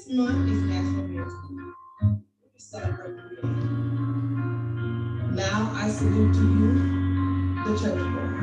month is National Men's Month. We celebrate men. Now I salute to you, the church board.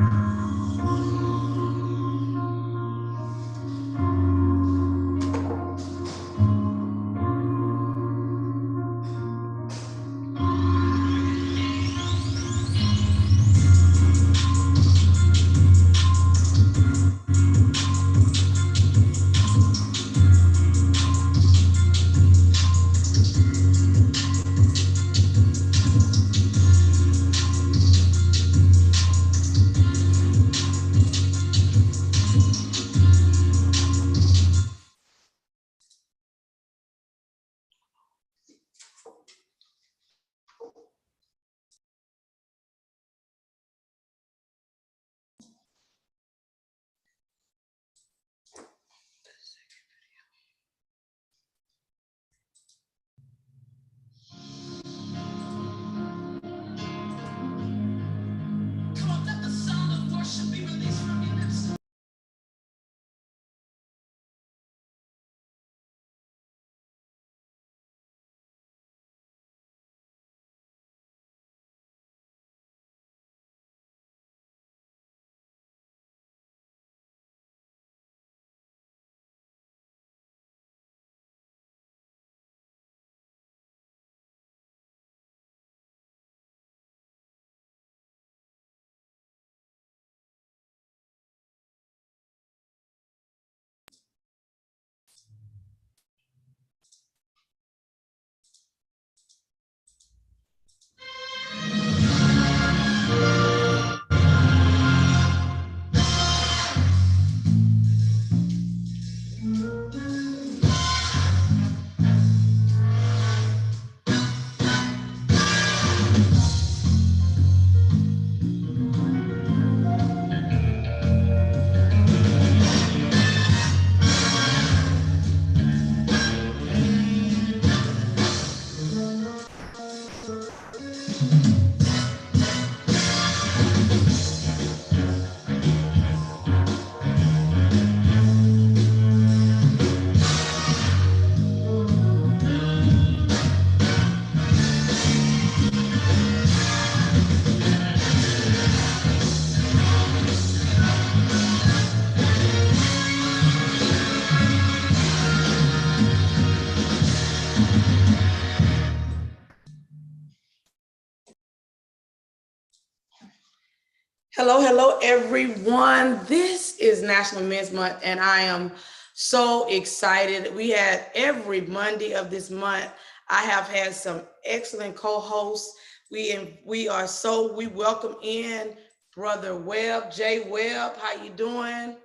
Hello, hello, everyone. This is National Men's Month, and I am so excited. We had every Monday of this month. I have had some excellent co-hosts. We welcome in Brother Webb, Jay Webb. How you doing?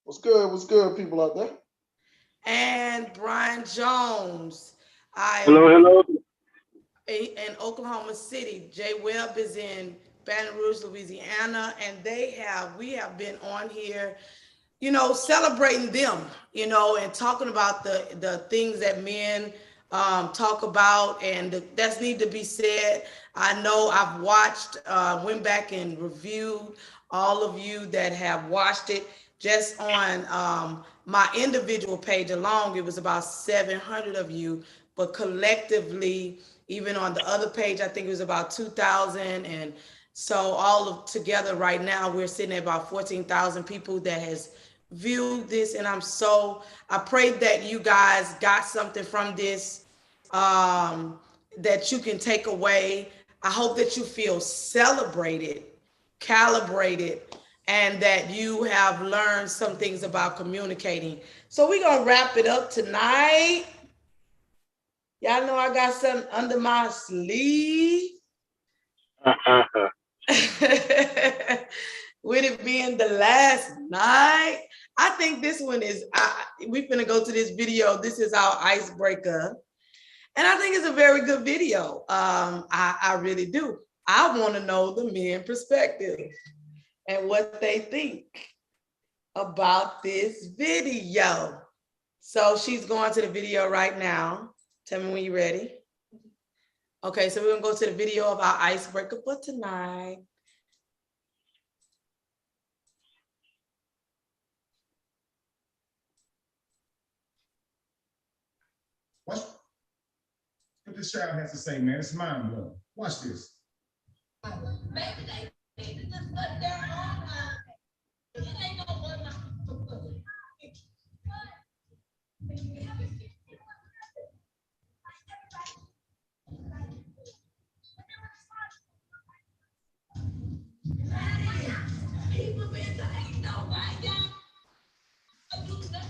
What's good? What's good, people out there? And Brian Jones. I Hello, am hello. in Oklahoma City. Jay Webb is in Baton Rouge, Louisiana, and we have been on here, celebrating them, and talking about the things that men talk about and that's need to be said. I know I've watched, went back and reviewed all of you that have watched it. Just on my individual page alone, it was about 700 of you, but collectively, even on the other page, I think it was about 2,000. And so all of together right now, we're sitting at about 14,000 people that has viewed this. And I pray that you guys got something from this, that you can take away. I hope that you feel celebrated, calibrated, and that you have learned some things about communicating. So we're going to wrap it up tonight. Y'all know I got something under my sleeve. With it being the last night, I think this one is, we finna go to this video. This is our icebreaker. And I think it's a very good video. I really do. I want to know the men perspective and what they think about this video. So she's going to the video right now. Tell me when you're ready. Okay, so we're gonna go to the video of our icebreaker for tonight. Watch what this child has to say, man. It's mind blowing. Watch this. Maybe they need to just let their own it ain't no one. People been ain't nobody y'all do nothing.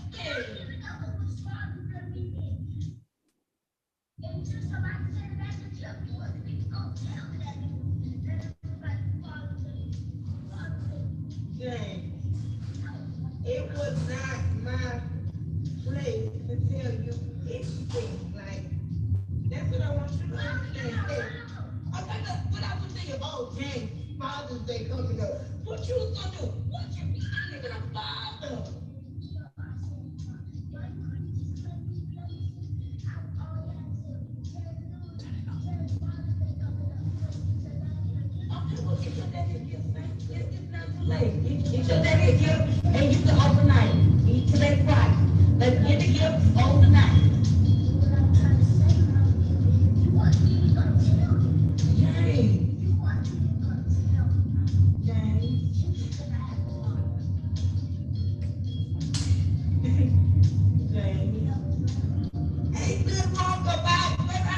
It was not my place to tell you anything. Like, that's what I want you to understand. Okay, look, what I was thinking, oh, dang, Father's Day coming up. What you was gonna do? What you mean, nigga, a father? Okay, well, get your daddy a gift, man. It's not too late. Get your daddy a gift, and you can overnight. Eat today Friday. Let's get the gift overnight. Ain't nothing wrong about when I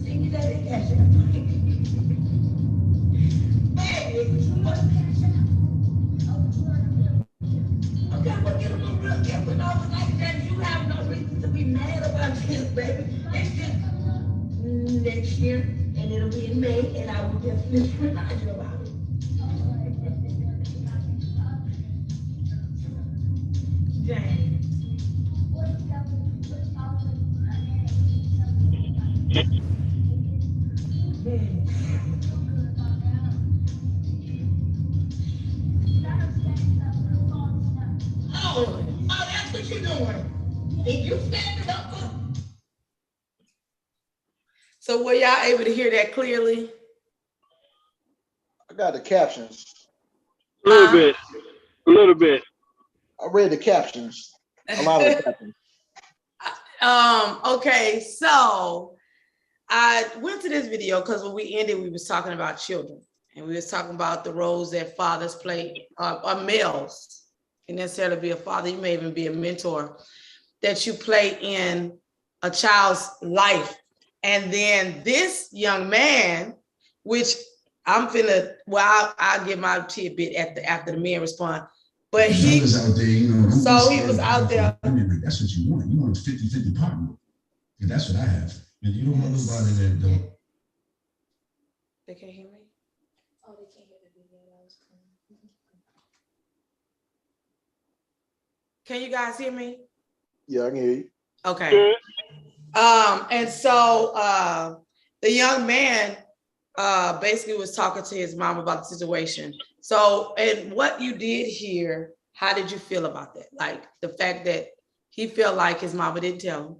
see you that in Cash App. Okay, well, get them a real gift with overnight that you have no reason to be mad about this, baby. It's just next year, and it'll be in May, and I will definitely remind you about it. Dang. Oh, that's what you're doing. Did you stand it up? So were y'all able to hear that clearly? I got the captions. A little bit. I read the captions. A lot of the captions. Okay, so I went to this video because when we ended, we was talking about children, and we was talking about the roles that fathers play, or males. Can necessarily be a father. You may even be a mentor that you play in a child's life. And then this young man, which I'm finna, well, I'll give my tidbit after the men respond. But he was out there, you know. So he was out there. That's what you want. You want a 50-50 partner. And that's what I have. And you don't want nobody that don't. They can't hear me? Oh, they can't hear the video. That was cool. Can you guys hear me? Yeah, I can hear you. Okay. And so the young man basically was talking to his mom about the situation. So, and what you did here, how did you feel about that? Like the fact that he felt like his mama didn't tell him,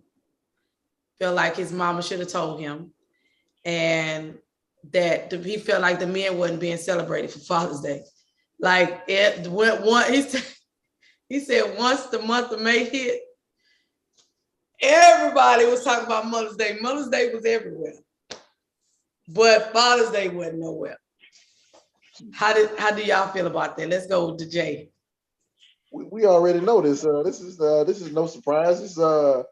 felt like his mama should have told him, and that he felt like the men wasn't being celebrated for Father's Day. Like it went one, he said once the month of May hit, everybody was talking about Mother's Day. Mother's Day was everywhere, but Father's Day wasn't nowhere. How do y'all feel about that? Let's go to Jay. We already know this. This is no surprise. This what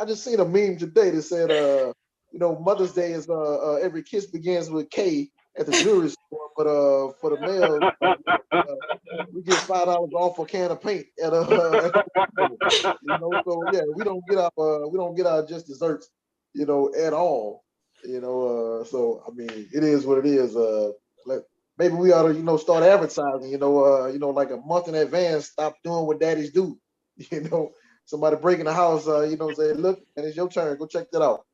I just seen a meme today that said Mother's Day is every kiss begins with K at the jewelry store, but for the male, we get $5 off a can of paint at so yeah, we don't get our just desserts, at all. So I mean, it is what it is. Maybe we ought to, start advertising, like a month in advance, stop doing what daddies do. Somebody breaking the house, say, look, and it's your turn. Go check that out.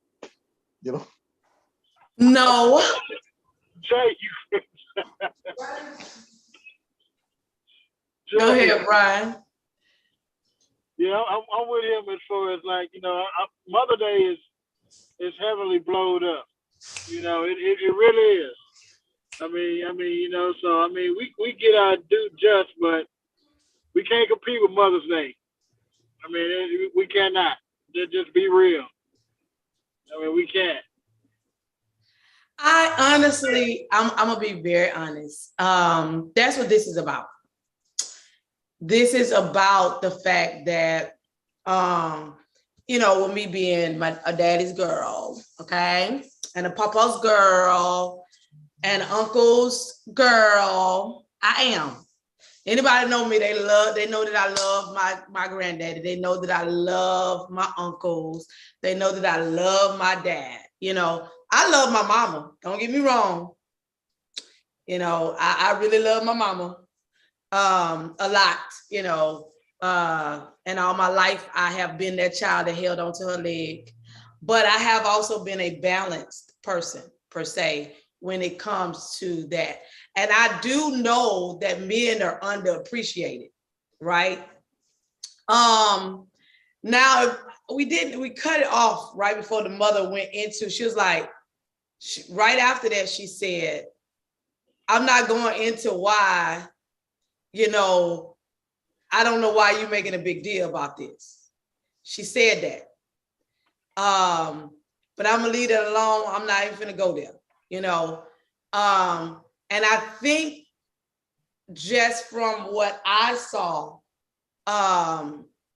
No. Jay, Go ahead, Brian. Yeah, I'm with him as far as like, Mother Day is heavily blowed up. It really is. I mean, we get our due just, but we can't compete with Mother's Day. I mean, we cannot. Just be real. I mean, we can't. I honestly, I'm gonna be very honest. That's what this is about. This is about the fact that, with me being a daddy's girl, okay, and a papa's girl, and uncle's girl, I am. Anybody know me, they know that I love my granddaddy. They know that I love my uncles. They know that I love my dad. I love my mama. Don't get me wrong. I really love my mama a lot, and all my life I have been that child that held onto her leg. But I have also been a balanced person, per se, when it comes to that. And I do know that men are underappreciated, right? Now we cut it off right before the mother went into, she was like, right after that, she said, I'm not going into why, I don't know why you're making a big deal about this. She said that. But I'm gonna leave it alone. I'm not even gonna go there, and I think just from what I saw,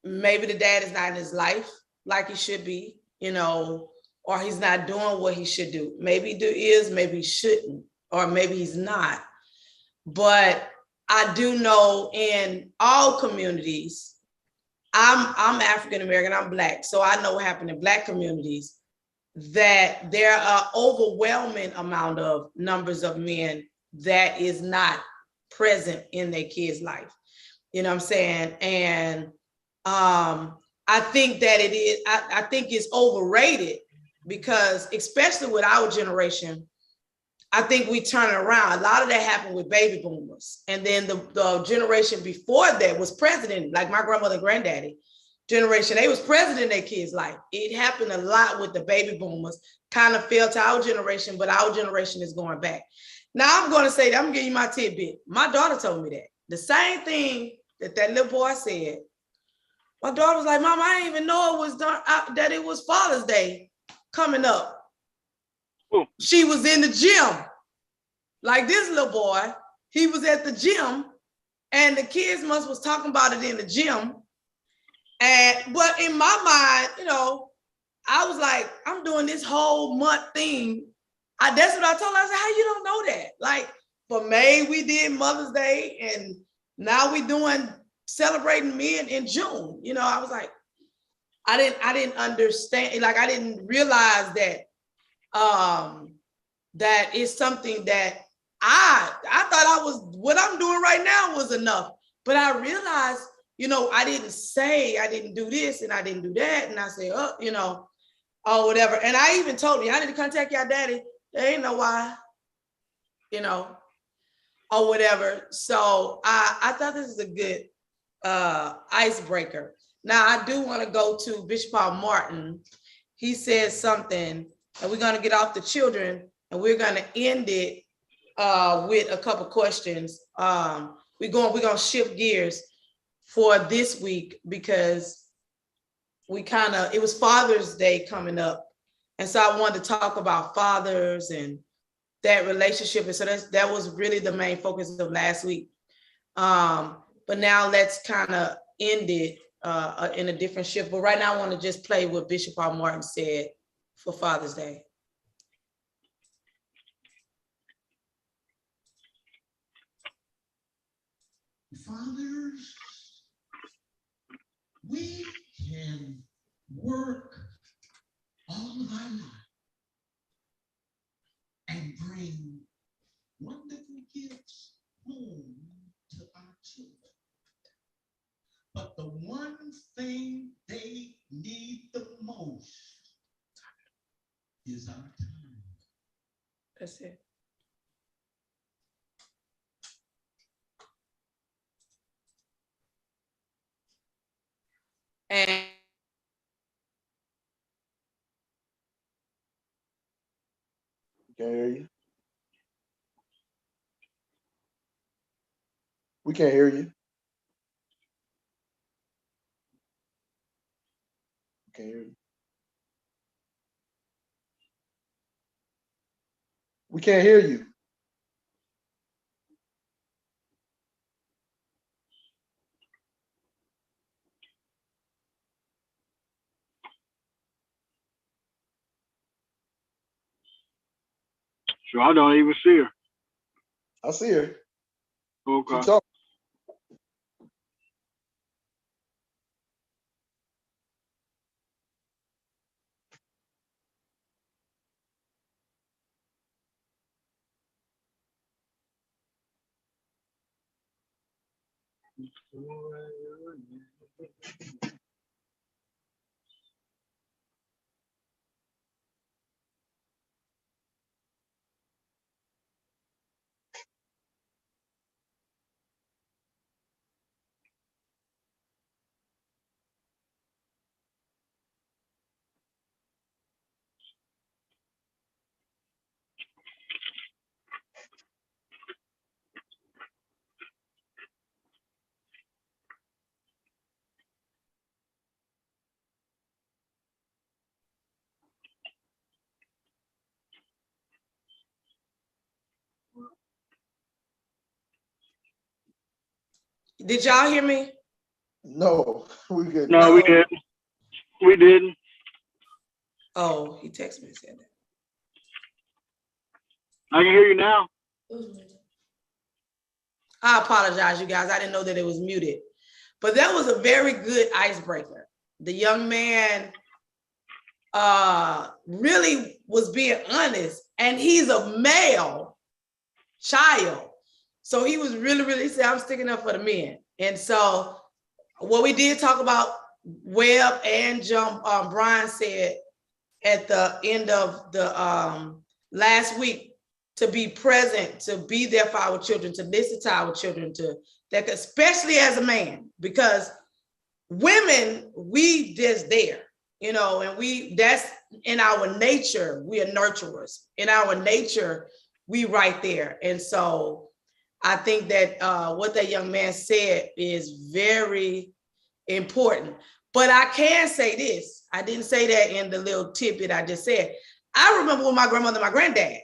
maybe the dad is not in his life like he should be, or he's not doing what he should do. Maybe he is, maybe he shouldn't, or maybe he's not. But I do know in all communities, I'm African American, I'm Black, so I know what happened in Black communities, that there are overwhelming amount of numbers of men that is not present in their kids' life. You know what I'm saying? And I think that it is, I think it's overrated, because especially with our generation, I think we turn it around. A lot of that happened with baby boomers. And then the generation before that was president, like my grandmother and granddaddy generation, they was president in their kids' life. It happened a lot with the baby boomers, kind of fell to our generation, but our generation is going back. Now I'm going to say that, I'm going to give you my tidbit. My daughter told me that. The same thing that little boy said. My daughter was like, Mom, I didn't even know it was done, that it was Father's Day coming up. She was in the gym. Like this little boy, he was at the gym, and the kids was talking about it in the gym. But in my mind, I was like, I'm doing this whole month thing. That's what I told her. I said, how you don't know that? Like, for May, we did Mother's Day, and now we doing celebrating men in June. I was like, I didn't understand, like I didn't realize that that is something that I thought I was, what I'm doing right now was enough. But I realized, I didn't say I didn't do this and I didn't do that. And I said, or whatever. And I even told me, I need to contact your daddy. They ain't know why, or whatever. So I thought this is a good icebreaker. Now I do want to go to Bishop Paul Martin. He said something, and we're going to get off the children, and we're going to end it with a couple questions. We're going to shift gears for this week, because it was Father's Day coming up. And so I wanted to talk about fathers and that relationship. And so that was really the main focus of last week. But now let's kind of end it in a different shift. But right now I want to just play what Bishop Paul Martin said for Father's Day. Fathers, we can work all of our life and bring wonderful gifts home to our children. But the one thing they need the most is our time. That's it. And Can't hear you. We can't hear you. Can't hear you. We can't hear you. So I don't even see her. I see her. She Okay. talking. Did y'all hear me? No, we couldn't No, hear we you. No. didn't. We didn't. Oh, he texted me and said that. I can hear you now. I apologize, you guys. I didn't know that it was muted. But that was a very good icebreaker. The young man really was being honest, and he's a male child. So he was really said, I'm sticking up for the men. And so what we did talk about, Webb and Brian said at the end of the last week, to be present, to be there for our children, to listen to our children, to that, especially as a man, because women, we just there, you know, and that's in our nature, we are nurturers. In our nature, we right there. And so I think that what that young man said is very important. But I can say this, I didn't say that in the little tidbit I just said. I remember when my grandmother, my granddad,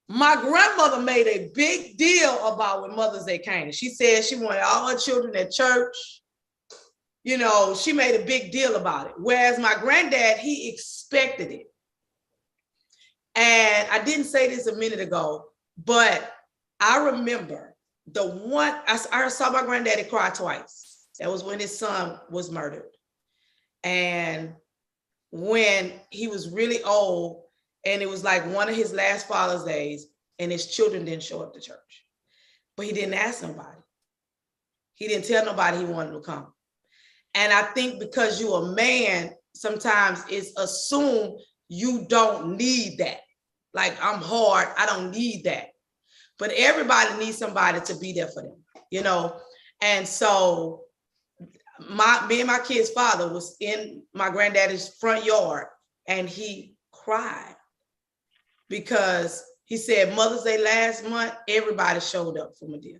my grandmother made a big deal about when Mother's Day came. She said she wanted all her children at church. You know, she made a big deal about it. Whereas my granddad, he expected it. And I didn't say this a minute ago, but I remember the one, I saw my granddaddy cry twice. That was when his son was murdered. And when he was really old, and it was like one of his last Father's Days, and his children didn't show up to church. But he didn't ask nobody. He didn't tell nobody he wanted to come. And I think because you're a man, sometimes it's assumed you don't need that. Like, I'm hard, I don't need that. But everybody needs somebody to be there for them, you know? And so me and my kid's father was in my granddaddy's front yard, and he cried because he said Mother's Day last month, everybody showed up for Medea.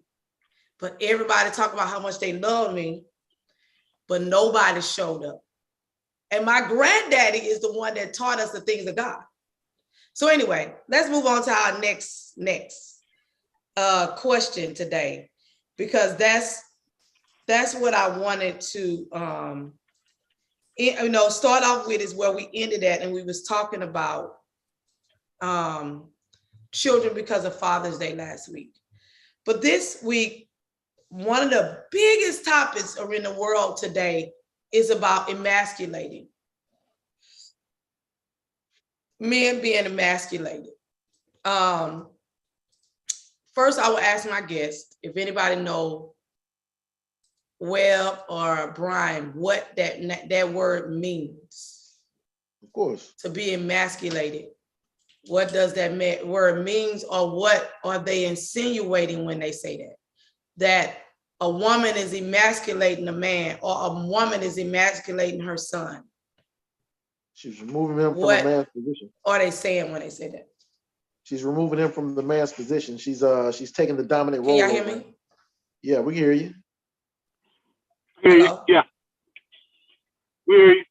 But everybody talked about how much they love me, but nobody showed up. And my granddaddy is the one that taught us the things of God. So anyway, let's move on to our next question today, because that's what I wanted to start off with, is where we ended at, and we was talking about children because of Father's Day last week. But this week, one of the biggest topics are in the world today is about emasculating. Men being emasculated. First, I will ask my guest if anybody know, Webb or Brian, what that word means. Of course. To be emasculated. What does that word means, or what are they insinuating when they say that? That a woman is emasculating a man, or a woman is emasculating her son. She's removing him from a man's position. What are they saying when they say that? She's removing him from the man's position. She's taking the dominant role. Can y'all hear me? Yeah, we can hear you. Hello? Yeah. We hear you.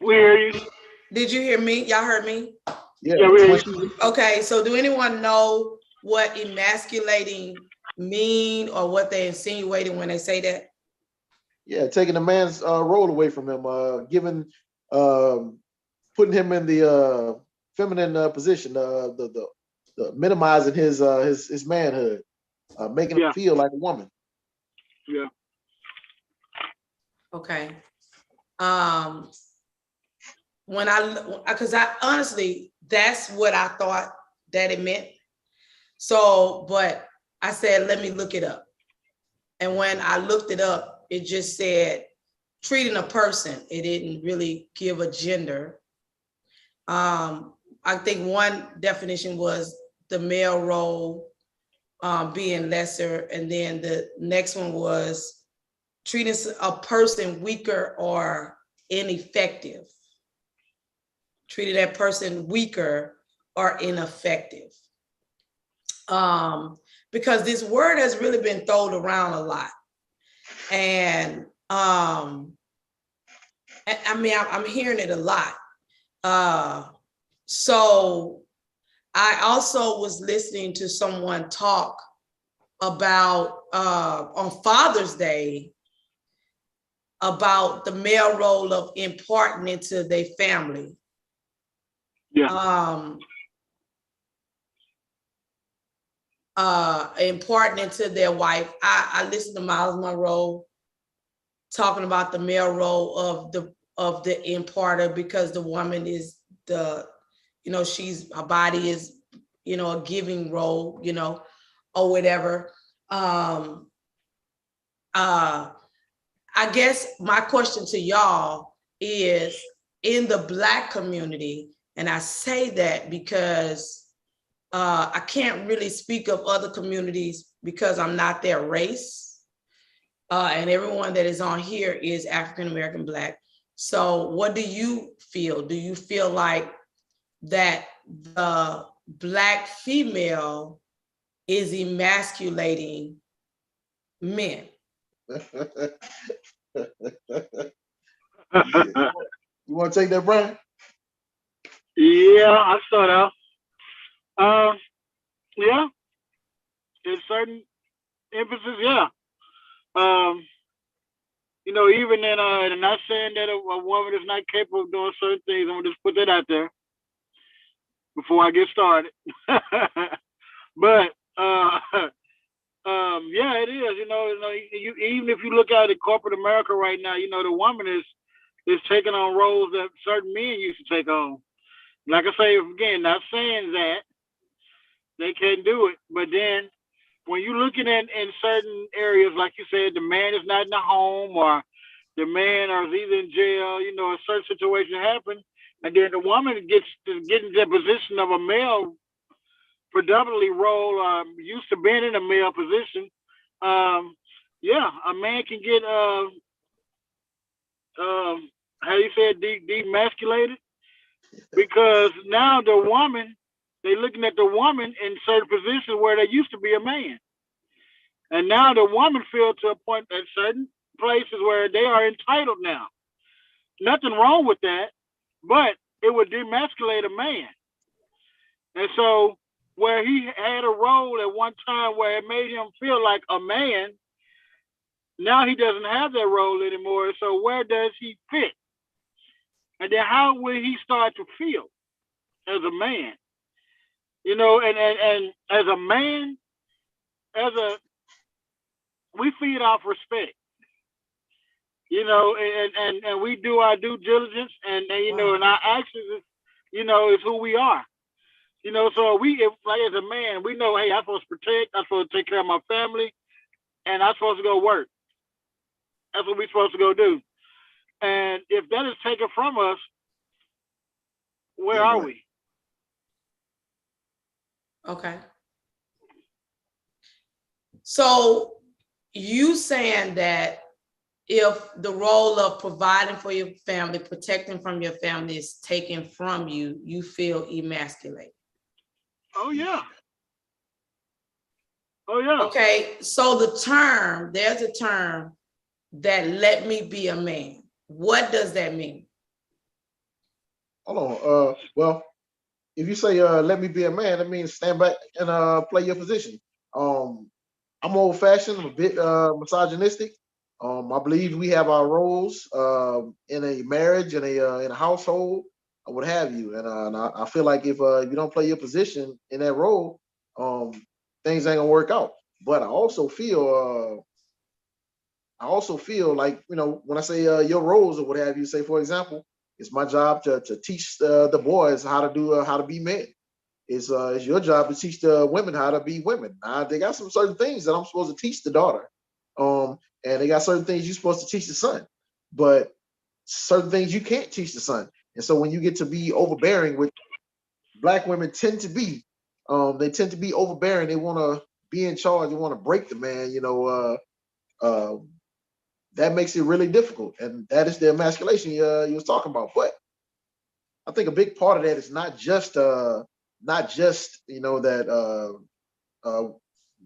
We hear you. Did you hear me? Y'all heard me? Yeah, we hear you. Okay, so do anyone know what emasculating mean or what they're insinuating when they say that? Yeah, taking a man's role away from him, giving, putting him in the feminine position, the minimizing his manhood, making him feel like a woman. Yeah. Okay. Because I honestly, that's what I thought that it meant. So, but I said, let me look it up. And when I looked it up, it just said treating a person. It didn't really give a gender. I think one definition was the male role being lesser. And then the next one was treating a person weaker or ineffective. Treating that person weaker or ineffective. Because this word has really been thrown around a lot. And I mean, I'm hearing it a lot. So I also was listening to someone talk about on Father's Day about the male role of imparting into their family. Yeah. Imparting into their wife. I listened to Miles Monroe talking about the male role of the imparter, because the woman is she's, her body is, a giving role, or whatever. I guess my question to y'all is, in the Black community, and I say that because I can't really speak of other communities because I'm not their race. And everyone that is on here is African American Black. So what do you feel? Do you feel like that the Black female is emasculating men? You want to take that, Brian? Yeah, I start out. Yeah, in certain emphasis, yeah. Even in and not saying that a woman is not capable of doing certain things. I'm gonna just put that out there before I get started. But yeah, it is. Even if you look at it, corporate America right now, the woman is taking on roles that certain men used to take on. Like I say again, not saying that they can't do it, but then when you're looking at in certain areas, like you said, the man is not in the home, or the man is either in jail, a certain situation happen, and then the woman gets into the position of a male predominantly role, used to being in a male position. Yeah, a man can get how you said, demasculated, because now the woman, they looking at the woman in certain positions where they used to be a man. And now the woman feel to a point at certain places where they are entitled now. Nothing wrong with that, but it would demasculate a man. And so where he had a role at one time where it made him feel like a man, now he doesn't have that role anymore. So where does he fit? And then how will he start to feel as a man? And as a man, we feed off respect. And we do our due diligence, and and our actions is who we are. So if like as a man, we know, hey, I'm supposed to protect, I'm supposed to take care of my family, and I'm supposed to go work. That's what we're supposed to go do. And if that is taken from us, where are we? Okay. So you saying that if the role of providing for your family, protecting from your family is taken from you, you feel emasculated. Oh yeah. Oh yeah. Okay, so there's a term that let me be a man. What does that mean? Hold on. Well, if you say let me be a man, that means stand back and play your position. Um, I'm old fashioned. I'm a bit misogynistic. I believe we have our roles in a marriage, in a household, or what have you. And I feel like if you don't play your position in that role, um, things ain't gonna work out. But I also feel like when I say your roles or what have you. Say for example, it's my job to teach the boys how to be men. It's your job to teach the women how to be women. They got some certain things that I'm supposed to teach the daughter, and they got certain things you're supposed to teach the son, but certain things you can't teach the son. And so when you get to be overbearing, which black women tend to be, they tend to be overbearing. They want to be in charge. They want to break the man. That makes it really difficult, and that is the emasculation you was talking about. But I think a big part of that is not just that uh,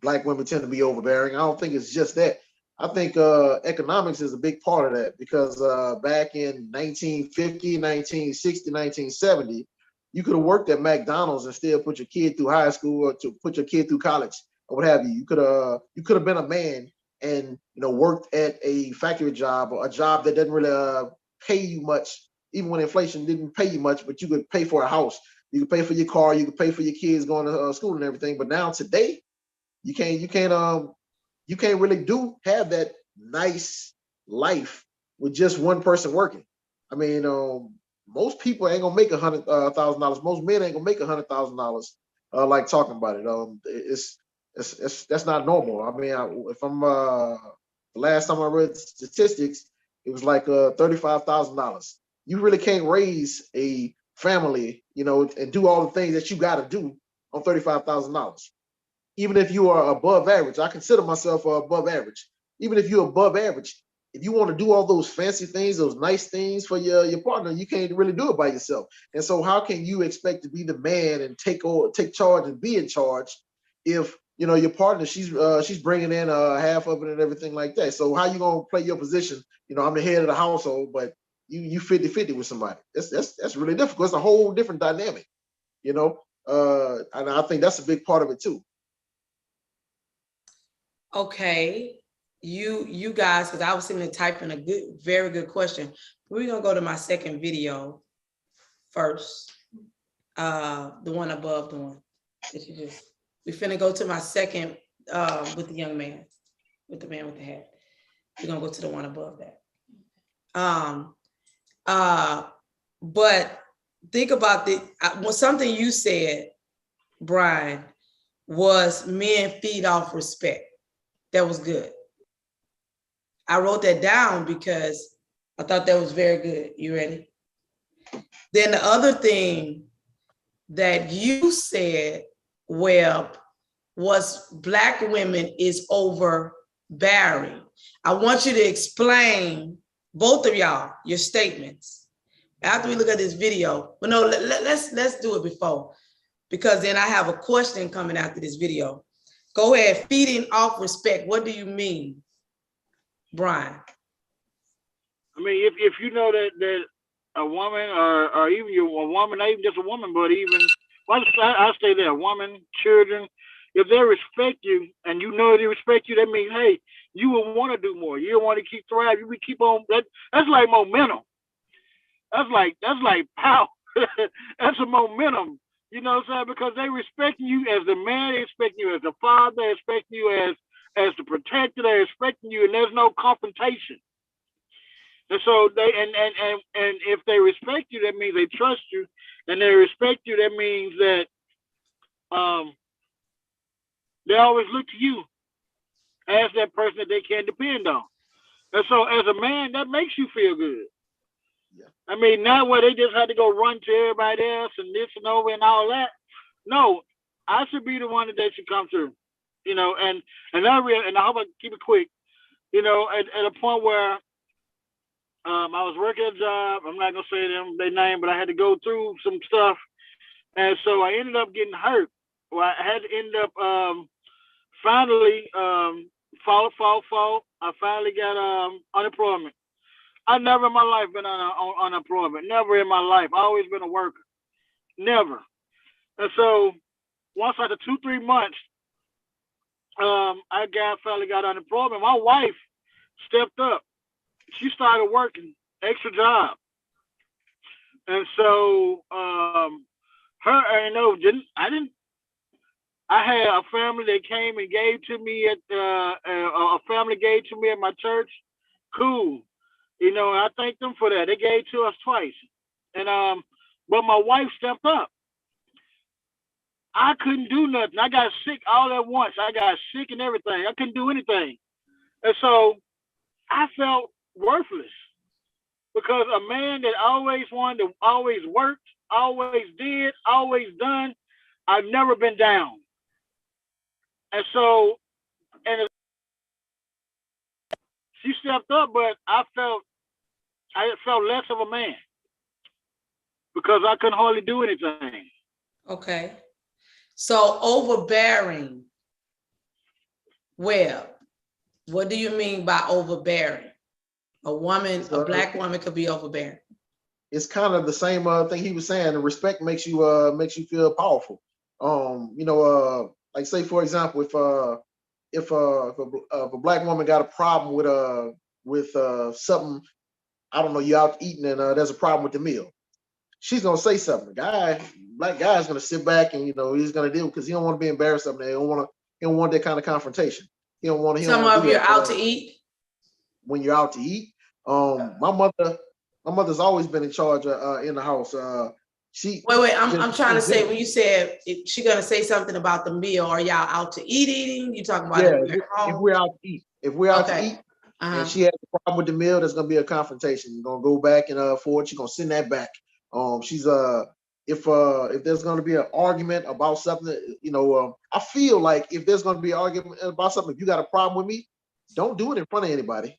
black women tend to be overbearing. I don't think it's just that. I think economics is a big part of that because back in 1950, 1960, 1970, you could have worked at McDonald's and still put your kid through high school or to put your kid through college or what have you. You could have been a man and worked at a factory job or a job that doesn't really pay you much, even when inflation didn't pay you much, but you could pay for a house, you could pay for your car, you could pay for your kids going to school and everything. But now today, you can't really do have that nice life with just one person working. I mean, most people ain't gonna make $100,000. Most men ain't gonna make $100,000. Like talking about it, it's that's not normal. I mean, if I'm the last time I read statistics, it was like $35,000. You really can't raise a family, and do all the things that you got to do on $35,000. Even if you are above average, I consider myself above average. Even if you're above average, if you want to do all those fancy things, those nice things for your partner, you can't really do it by yourself. And so, how can you expect to be the man and take charge and be in charge if your partner she's bringing in half of it and everything like that? So, how you gonna play your position? I'm the head of the household, but you 50-50 with somebody. That's really difficult. It's a whole different dynamic, and I think that's a big part of it too. Okay, you guys, because I was sitting there typing a very good question. We're gonna go to my second video first. The one above the one that you just. We finna go to my second with the young man, with the man with the hat. We're gonna go to the one above that. But think about something you said, Brian, was men feed off respect. That was good. I wrote that down because I thought that was very good. You ready? Then the other thing that you said, Webb, was black women is overbearing. I want you to explain, both of y'all, your statements. After we look at this video, well, no, let's do it before, because then I have a question coming after this video. Go ahead, feeding off respect. What do you mean, Brian? I mean, if you know that a woman or even a woman, not even just a woman, but even I stay there, woman, children, if they respect you and you know they respect you, that means hey, you will want to do more. You want to keep thriving. You will keep on. That's like momentum. That's like power. That's a momentum. You know what I'm saying? Because they respect you as the man, they respect you as the father, they respect you as the protector, they respect you, and there's no confrontation. And so and if they respect you, that means they trust you, and they respect you. That means that um, they always look to you as that person that they can depend on. And so, as a man, that makes you feel good. Yeah. I mean, not where they just had to go run to everybody else and this and over and all that. No, I should be the one that they should come to. And I hope I keep it quick. At a point where I was working a job. I'm not gonna say their name, but I had to go through some stuff, and so I ended up getting hurt. Well, I had to end up finally fall. I finally got unemployment. I never in my life been on unemployment. Never in my life. I always been a worker. Never. And so once after 2-3 months, finally got unemployment. My wife stepped up. She started working extra job, and so her, didn't I didn't. I had a family that came and gave to me at a family gave to me at my church. Cool, I thank them for that. They gave to us twice, and but my wife stepped up. I couldn't do nothing. I got sick all at once. I got sick and everything. I couldn't do anything, and so I felt worthless because a man that always wanted to, always worked, always did, always done. I've never been down, and so and she stepped up, but I felt less of a man because I couldn't hardly do anything. Okay. So overbearing. Well, what do you mean by overbearing? A black woman could be overbearing. It's kind of the same thing he was saying. The respect makes you feel powerful. Like say for example, if a black woman got a problem with something, I don't know, you're out eating and there's a problem with the meal, she's gonna say something. Black guy is gonna sit back and he's gonna deal because he don't want to be embarrassed up there. He don't want that kind of confrontation. He don't want to. Some of you are out to eat. When you're out to eat, my mother's always been in charge in the house. Wait, I'm trying to say, when you said she gonna say something about the meal, are y'all out to eating? You talking about if we're out to eat. If we're out to eat and she has a problem with the meal, there's gonna be a confrontation. You're gonna go back and forward. She's gonna send that back. She's if there's gonna be an argument about something, I feel like if there's gonna be an argument about something, if you got a problem with me, don't do it in front of anybody.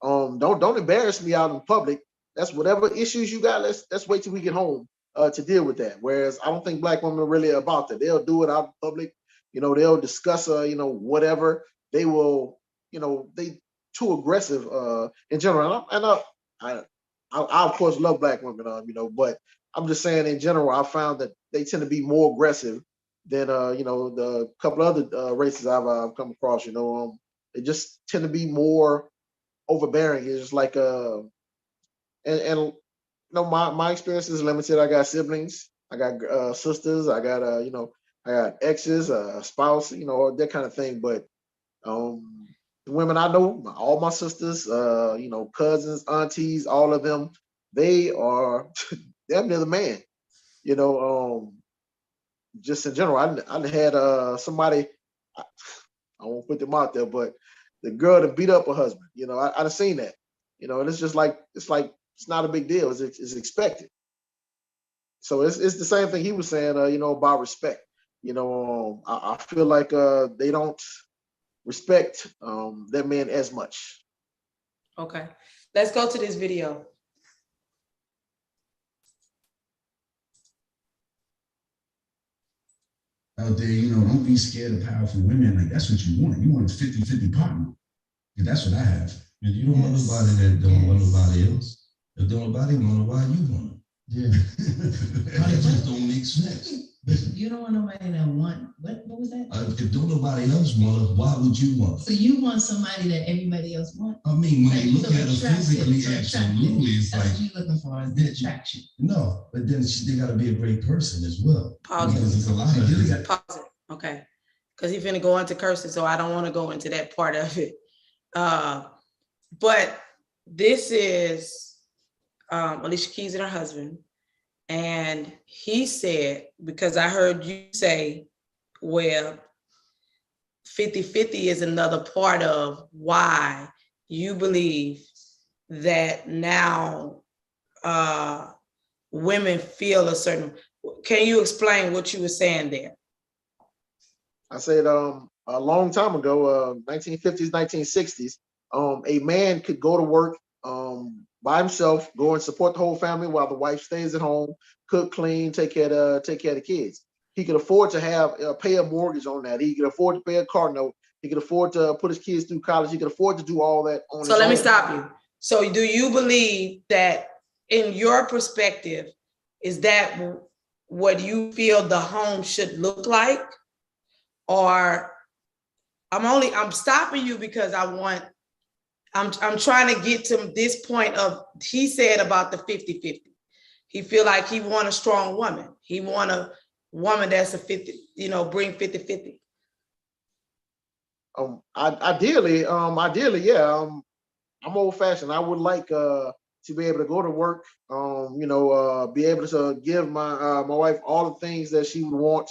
Don't embarrass me out in public. That's whatever issues you got. Let's wait till we get home to deal with that. Whereas I don't think black women are really about that. They'll do it out in public. They'll discuss whatever. They will. They too aggressive in general. I of course love black women. But I'm just saying in general, I found that they tend to be more aggressive than the couple other races I've come across. They just tend to be more overbearing. It's just like my experience is limited. I got siblings, I got sisters, I got I got exes, a spouse, that kind of thing. But the women I know, all my sisters, cousins, aunties, all of them, they are damn near the man. Just in general, I had somebody. I won't put them out there, but the girl that beat up her husband, I've seen that, and it's just like it's not a big deal. It's expected. So it's the same thing he was saying, about respect. I feel like they don't respect their men as much. Okay, let's go to this video. Out there, don't be scared of powerful women. Like, that's what you want. You want a 50-50 partner. And that's what I have. And you don't want nobody that don't want nobody else. If don't nobody want nobody, you want them. Yeah. That just don't make sense. You don't want nobody that want, what was that? If don't nobody else want us, why would you want us? So you want somebody that everybody else wants? I mean, when you look at us physically, absolutely, it's that's like, what you're looking for, is the attraction. No, but then they got to be a great person as well. Pause because it. there's a lot of it. Pause it. Okay. Because he's finna go into cursing, so I don't want to go into that part of it. But this is Alicia Keys and her husband. And he said, because I heard you say, well, 50-50 is another part of why you believe that now women feel a certain. Can you explain what you were saying there? I said a long time ago, 1950s, 1960s, a man could go to work by himself, go and support the whole family while the wife stays at home, cook, clean, take care of the kids. He could afford to pay a mortgage on that. He could afford to pay a car note. He could afford to put his kids through college. He could afford to do all that on his own. So let me stop you. So do you believe that in your perspective, is that what you feel the home should look like? Or I'm stopping you because I'm trying to get to this point of, he said about the 50-50. He feel like he want a strong woman. He want a woman that's a 50, bring 50-50. Ideally, yeah. I'm old fashioned. I would like to be able to go to work, be able to give my wife all the things that she would want,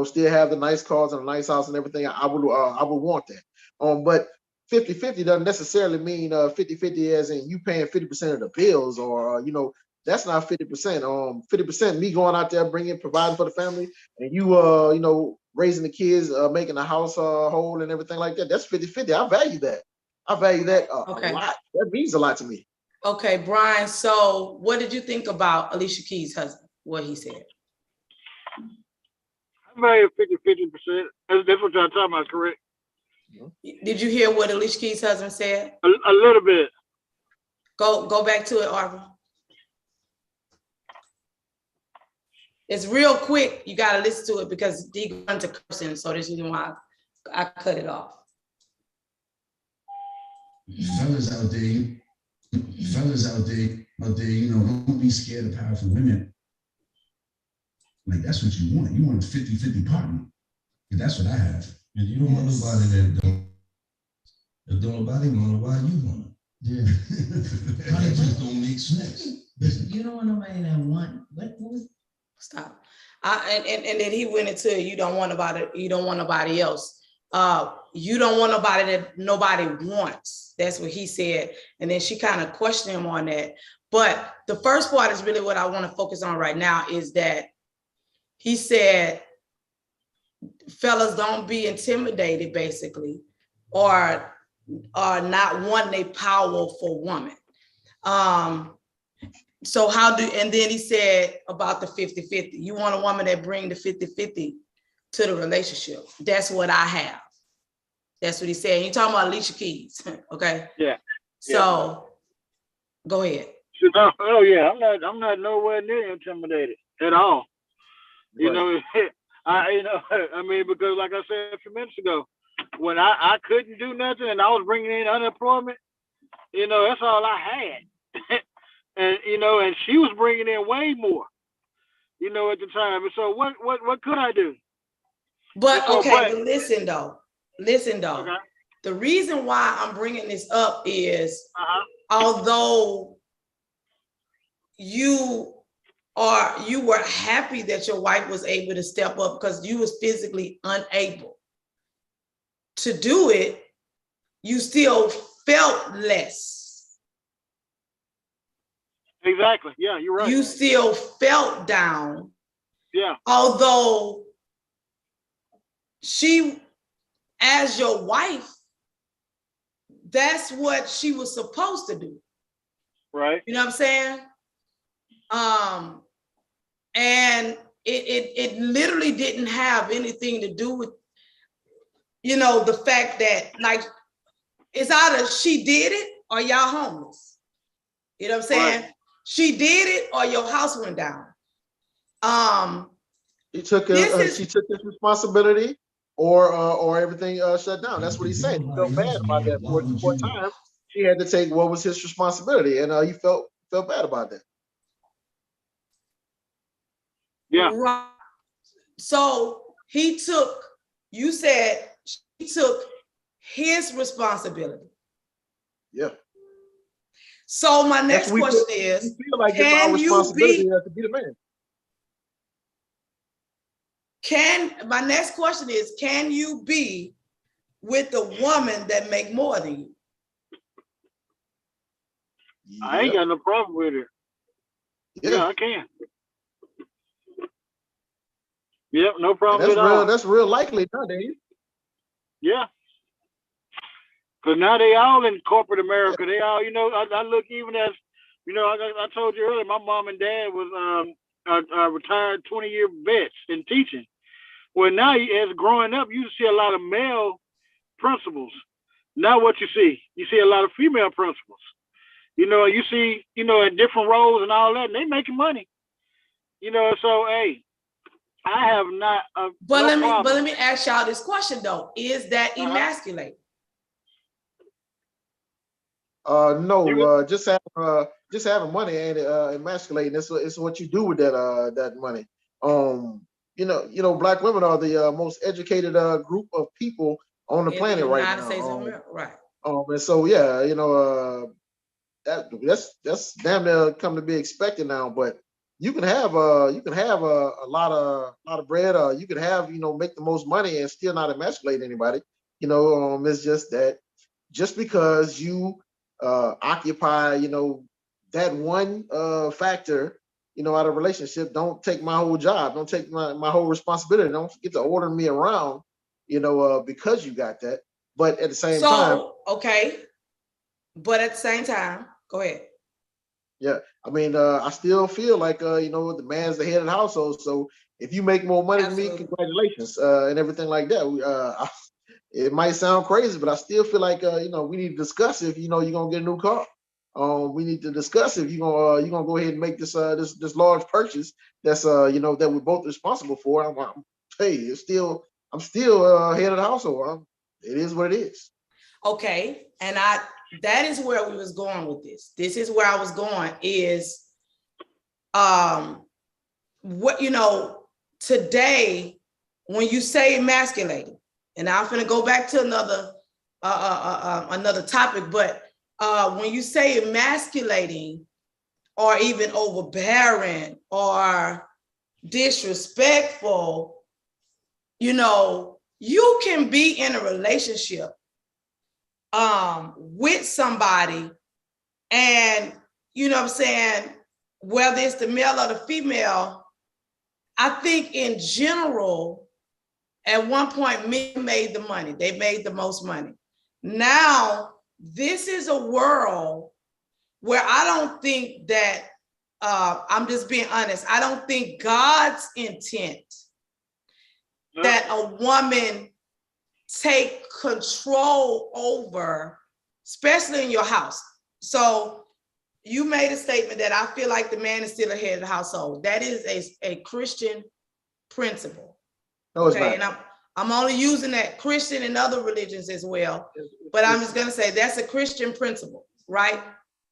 still have the nice cars and a nice house and everything. I would want that. But 50-50 doesn't necessarily mean 50-50 as in you paying 50% of the bills, or that's not 50%. 50% me going out there providing for the family, and you raising the kids, making the house whole and everything like that. That's 50-50. I value that. I value that a lot. That means a lot to me. Okay, Brian. So what did you think about Alicia Keys' husband, what he said? I value 50%. That's what y'all talking about, correct? Did you hear what Alicia Keys' husband said? A little bit. Go back to it, Arvin. It's real quick. You got to listen to it because he got into cursing. So this is why I cut it off. Fellas out there, don't be scared of powerful women. Like, that's what you want. You want a 50-50 partner. And that's what I have. And you don't want nobody that don't nobody want to, why you want it. Yeah. It just don't make sense. You don't want nobody that want what was. Stop. And then he went into, you don't want nobody else. You don't want nobody that nobody wants. That's what he said. And then she kind of questioned him on that. But the first part is really what I want to focus on right now, is that he said, fellas, don't be intimidated, basically, or not wanting a powerful woman. So and then he said about the 50-50. You want a woman that bring the 50-50 to the relationship. That's what I have. That's what he said. You're talking about Alicia Keys, okay? Yeah. So go ahead. Oh yeah, I'm not nowhere near intimidated at all. Right. I mean, because like I said a few minutes ago, when I couldn't do nothing and I was bringing in unemployment, that's all I had. And and she was bringing in way more, at the time. And so what could I do? But but listen though. Okay. The reason why I'm bringing this up is, although you were happy that your wife was able to step up because you was physically unable to do it, you still felt less. Exactly. Yeah, you're right. You still felt down. Yeah. Although she, as your wife, that's what she was supposed to do. Right. You know what I'm saying? And it literally didn't have anything to do with, the fact that, like, it's either she did it or y'all homeless. You know what I'm saying? Right. She did it or your house went down. She took his responsibility, or everything shut down. That's what he said. He felt bad about that for a time. She had to take what was his responsibility, and he felt bad about that. Yeah. Right. So you said he took his responsibility. Yeah. So my next question is, feel like it's our responsibility to be the man. My next question is, can you be with a woman that make more than you? I ain't got no problem with her. Yeah, I can. Yep, no problem at all. That's real likely nowadays. Yeah. Because now they all in corporate America. They all, I look even as, I told you earlier, my mom and dad was retired 20-year vets in teaching. Well, now as growing up, you see a lot of male principals. Now what you see a lot of female principals. You see, in different roles and all that, and they making money. So hey, I have not But no let problem. me ask y'all this question though: is that Uh-huh. emasculating? No, You just having money ain't emasculating. It's what you do with that money. Black women are the most educated group of people on the In the planet right United now. States of America, right? And so yeah, that's damn near come to be expected now. But you can have a lot of bread, or you can have make the most money and still not emasculate anybody. It's just that just because you occupy that one factor out of a relationship, don't take my whole job, don't take my whole responsibility, don't get to order me around because you got that. But at the same time, So, okay, but at the same time, go ahead. yeah, I mean, I still feel like the man's the head of the household. So if you make more money than me, Absolutely. congratulations, and everything like that. It might sound crazy, but I still feel like we need to discuss if you're gonna get a new car. We need to discuss if you're gonna go ahead and make this large purchase that's that we're both responsible for. Hey, I'm still head of the household. It is what it is. Okay, and that is where we was going with this. This is where I was going is what today when you say emasculating, and I'm gonna go back to another topic, but when you say emasculating or even overbearing or disrespectful, you can be in a relationship with somebody, and what I'm saying, whether it's the male or the female, I think in general, at one point, men made the money. They made the most money. Now, this is a world where I don't think that, I'm just being honest, I don't think God's intent that a woman take control over, especially in your house. So you made a statement that I feel like the man is still ahead of the household. That is a Christian principle. No, it's Okay, not. and I'm only using that Christian and other religions as well, but I'm just gonna say that's a Christian principle, right?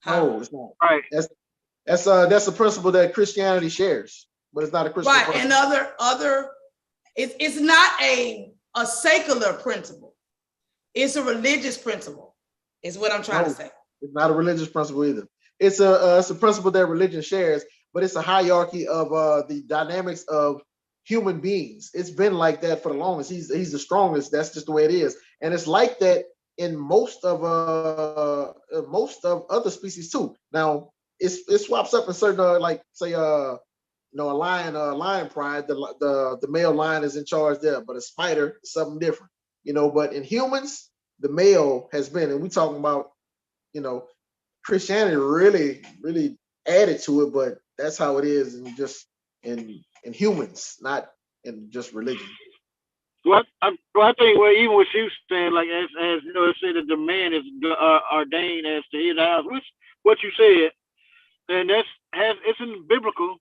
No, it's not. right. That's a principle that Christianity shares, but it's not a Christian Right, and principle. other it's not a secular principle. It's a religious principle, is what I'm trying to No, say. it's not a religious principle either. It's a principle that religion shares, but it's a hierarchy of the dynamics of human beings. It's been like that for the longest. He's the strongest. That's just the way it is, and it's like that in most of other species too. Now it swaps up in certain like say a lion pride, the male lion is in charge there, but a spider is something different. But in humans, the male has been, and we talking about you know Christianity really added to it, but that's how it is, and just in humans, not in just religion. I think even what you saying, like as it said that the man is ordained as the head of the house, which what you said, and it's in the biblical.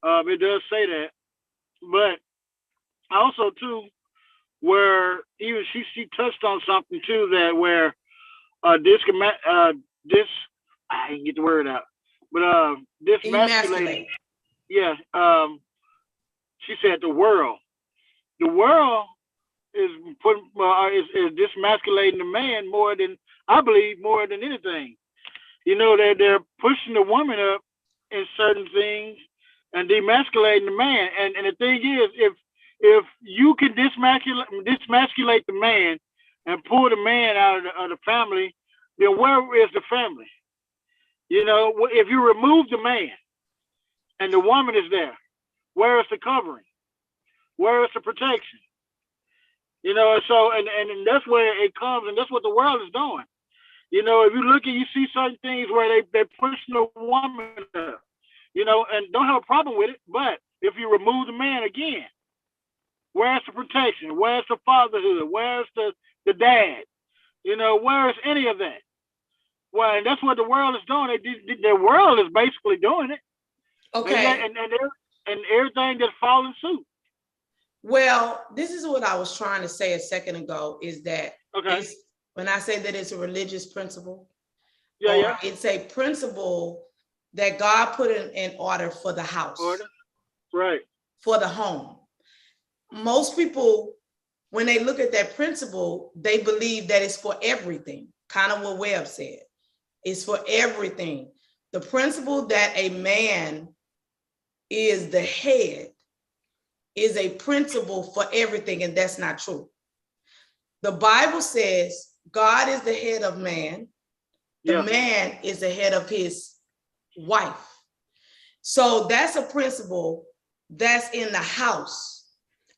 It does say that, but also too, where even she touched on something too, that where this this I didn't get the word out, but this masculating, Emasculate. yeah. She said the world is putting is dismasculating the man more than, I believe, more than anything. They're pushing the woman up in certain things and demasculating the man. And the thing is, if you can dismasculate the man and pull the man out of the family, then where is the family? If you remove the man and the woman is there, where is the covering? Where is the protection? So and that's where it comes, and that's what the world is doing. If you look and you see certain things where they're pushing a woman up, and don't have a problem with it, but if you remove the man again, where's the protection? Where's the fatherhood? Where's the dad? Where's any of that? Well, and that's what the world is doing. The world is basically doing it, and yet, Okay. and everything just falling suit. Well, this is what I was trying to say a second ago, is that Okay. it's, when I say that it's a religious principle, Yeah, or yeah. it's a principle that God put in order for the house, Order. Right. for the home. Most people, when they look at that principle, they believe that it's for everything, kind of what Webb said. It's for everything. The principle that a man is the head is a principle for everything, and that's not true. The Bible says God is the head of man. The Yeah. man is the head of his wife. So that's a principle that's in the house.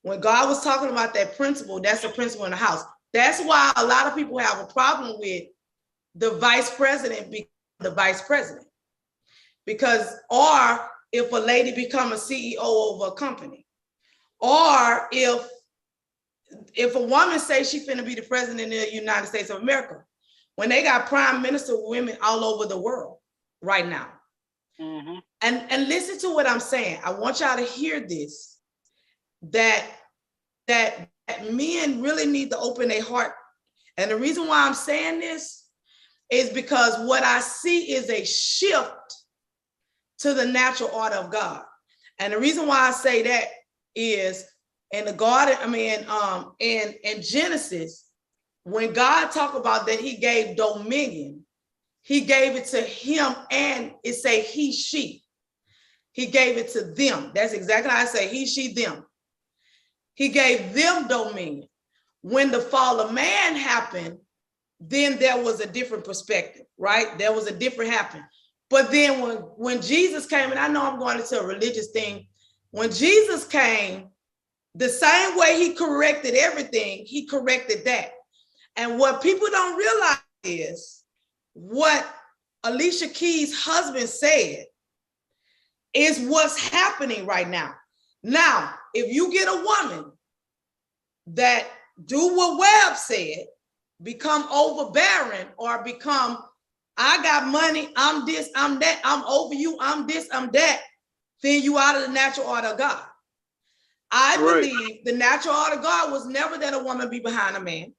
When God was talking about that principle, that's a principle in the house. That's why a lot of people have a problem with the vice president being the vice president. Because, or if a lady become a CEO of a company, or if a woman says she's finna be the president of the United States of America, when they got prime minister women all over the world right now. Mm-hmm. And listen to what I'm saying. I want y'all to hear this, that men really need to open their heart. And the reason why I'm saying this is because what I see is a shift to the natural order of God. And the reason why I say that is in the garden, in Genesis, when God talked about that he gave dominion, he gave it to him, and it say he, she. He gave it to them. That's exactly how I say he, she, them. He gave them dominion. When the fall of man happened, then there was a different perspective, right? There was a different happen. But then when Jesus came, and I know I'm going into a religious thing, when Jesus came, the same way he corrected everything, he corrected that. And what people don't realize is what Alicia Keys' husband said is what's happening right now. Now, if you get a woman that do what Webb said, become overbearing, or become, I got money, I'm this, I'm that, I'm over you, I'm this, I'm that, then you out of the natural order of God. I believe the natural order of God was never that a woman be behind a man.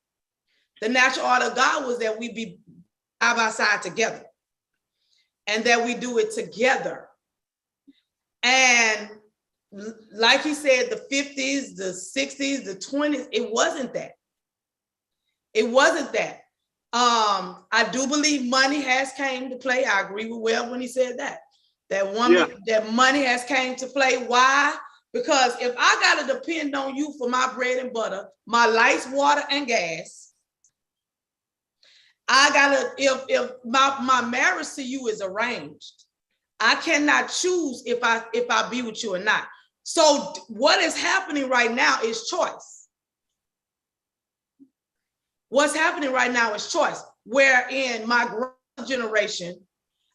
The natural order of God was that we be side by side together, and that we do it together. And like he said, the 50s, the 60s, the 20s, it wasn't that. It wasn't that. I do believe money has came to play. I agree with Webb when he said that. That money has came to play. Why? Because if I gotta depend on you for my bread and butter, my lights, water, and gas, I gotta, if my marriage to you is arranged, I cannot choose if I be with you or not. So what is happening right now is choice. What's happening right now is choice. Where in my generation,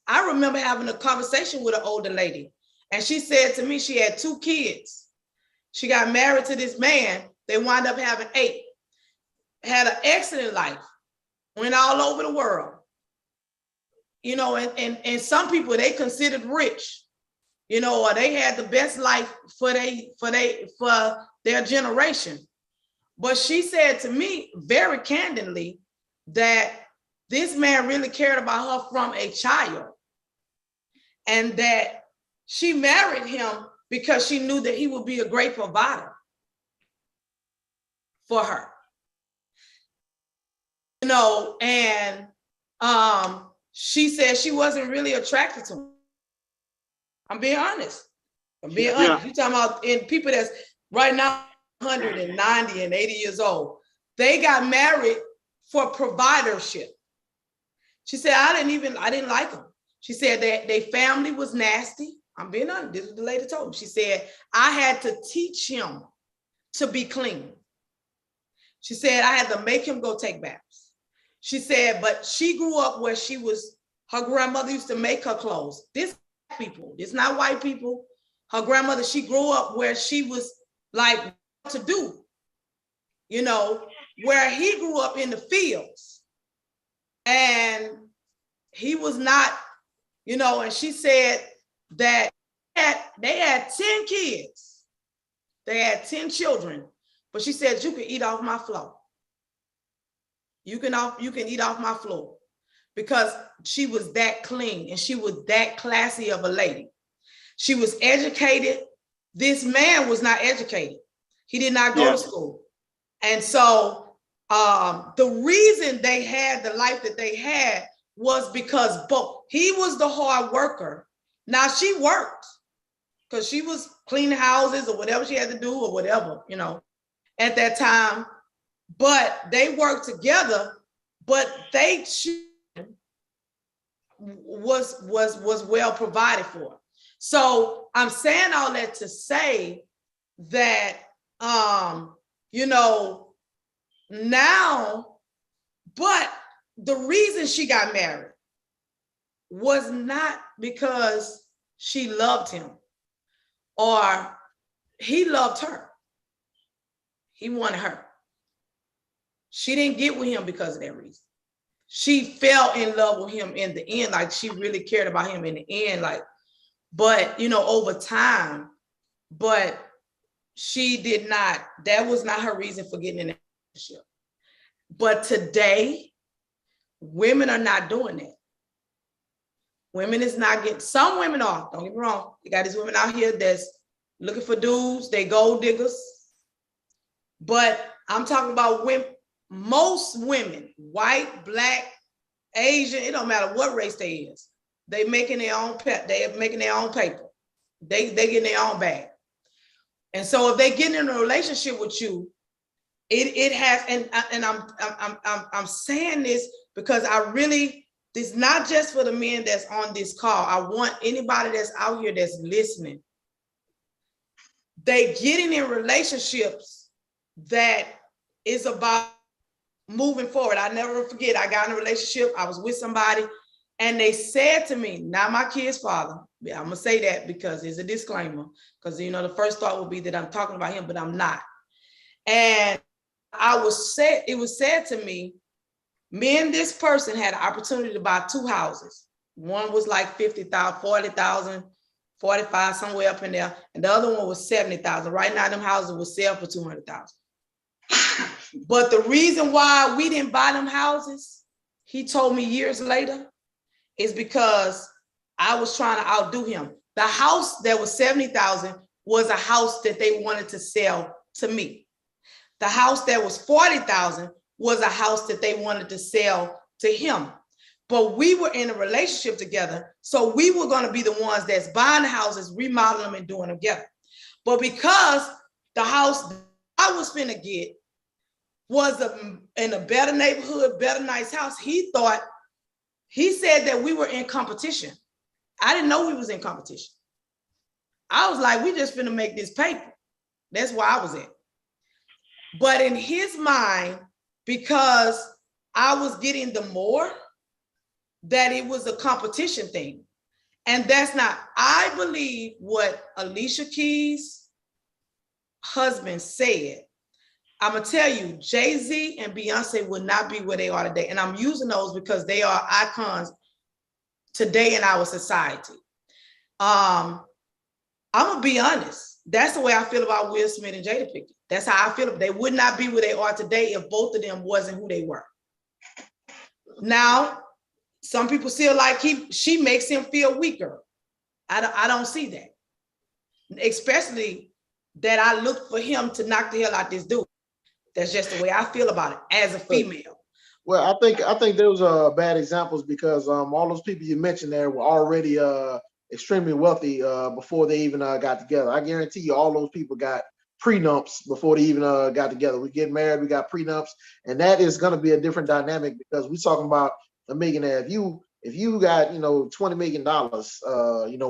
I remember having a conversation with an older lady, and she said to me, she had 2 kids. She got married to this man. They wound up having 8. Had an excellent life. Went all over the world. You know, and some people, they considered rich, you know, or they had the best life for their generation. But she said to me very candidly that this man really cared about her from a child, and that she married him because she knew that he would be a great provider for her. You know, and she said she wasn't really attracted to him. I'm being honest. You're talking about in people that's right now 190 and 80 years old. They got married for providership. She said, I didn't like them. She said that their family was nasty. I'm being honest. This is the lady told me. She said, I had to teach him to be clean. She said, I had to make him go take baths. She said, but she grew up where her grandmother used to make her clothes. This people, it's not white people. Her grandmother, she grew up where she was like, what to do, you know, where he grew up in the fields. And he was not, and she said that they had 10 kids. They had 10 children. But she said, you can eat off my floor. You can eat off my floor. Because she was that clean and she was that classy of a lady. She was educated. This man was not educated. He did not go to school. And so the reason they had the life that they had was because both he was the hard worker. Now she worked because she was cleaning houses or whatever she had to do or whatever, at that time. But they worked together, but they was well provided for. So I'm saying all that to say that now, but the reason she got married was not because she loved him or he loved her. He wanted her. She didn't get with him because of that reason. She fell in love with him in the end, like she really cared about him in the end, but over time, but she did not, that was not her reason for getting in a relationship. But today, women are not doing that. Women is not getting, some women are, don't get me wrong. You got these women out here that's looking for dudes, they gold diggers. But I'm talking about women, most women, white, black, Asian, it don't matter what race they is. They making their own they're making their own paper. They getting their own bag. And so if they get in a relationship with you, it has, and I'm saying this because I really, this not just for the men that's on this call. I want anybody that's out here that's listening. They getting in relationships that is about moving forward. I never forget, I got in a relationship, I was with somebody, and they said to me, not my kid's father. Yeah, I'm gonna say that because it's a disclaimer, because the first thought would be that I'm talking about him, but I'm not. And it was said to me, me and this person had an opportunity to buy 2 houses. One was like 50,000, 40,000, 45, somewhere up in there, and the other one was 70,000. Right now, them houses will sell for 200,000. But the reason why we didn't buy them houses, he told me years later, is because I was trying to outdo him. The house that was 70,000 was a house that they wanted to sell to me. The house that was 40,000 was a house that they wanted to sell to him. But we were in a relationship together, so we were going to be the ones that's buying the houses, remodeling them, and doing them together. But because the house I was finna get was in a better neighborhood, better nice house, he said that we were in competition. I didn't know we was in competition. I was like, we just finna make this paper. That's where I was at. But in his mind, because I was getting the more, that it was a competition thing. And that's not, I believe what Alicia Keys' husband said. I'm gonna tell you, Jay-Z and Beyonce would not be where they are today. And I'm using those because they are icons today in our society. I'm gonna be honest. That's the way I feel about Will Smith and Jada Pinkett. That's how I feel. They would not be where they are today if both of them wasn't who they were. Now, some people feel like she makes him feel weaker. I don't see that. Especially that I look for him to knock the hell out this dude. That's just the way I feel about it as a female. Well, I think those are bad examples because all those people you mentioned there were already extremely wealthy before they even got together. I guarantee you, all those people got prenups before they even got together. We get married, we got prenups, and that is going to be a different dynamic because we're talking about a millionaire. If you got $20 million,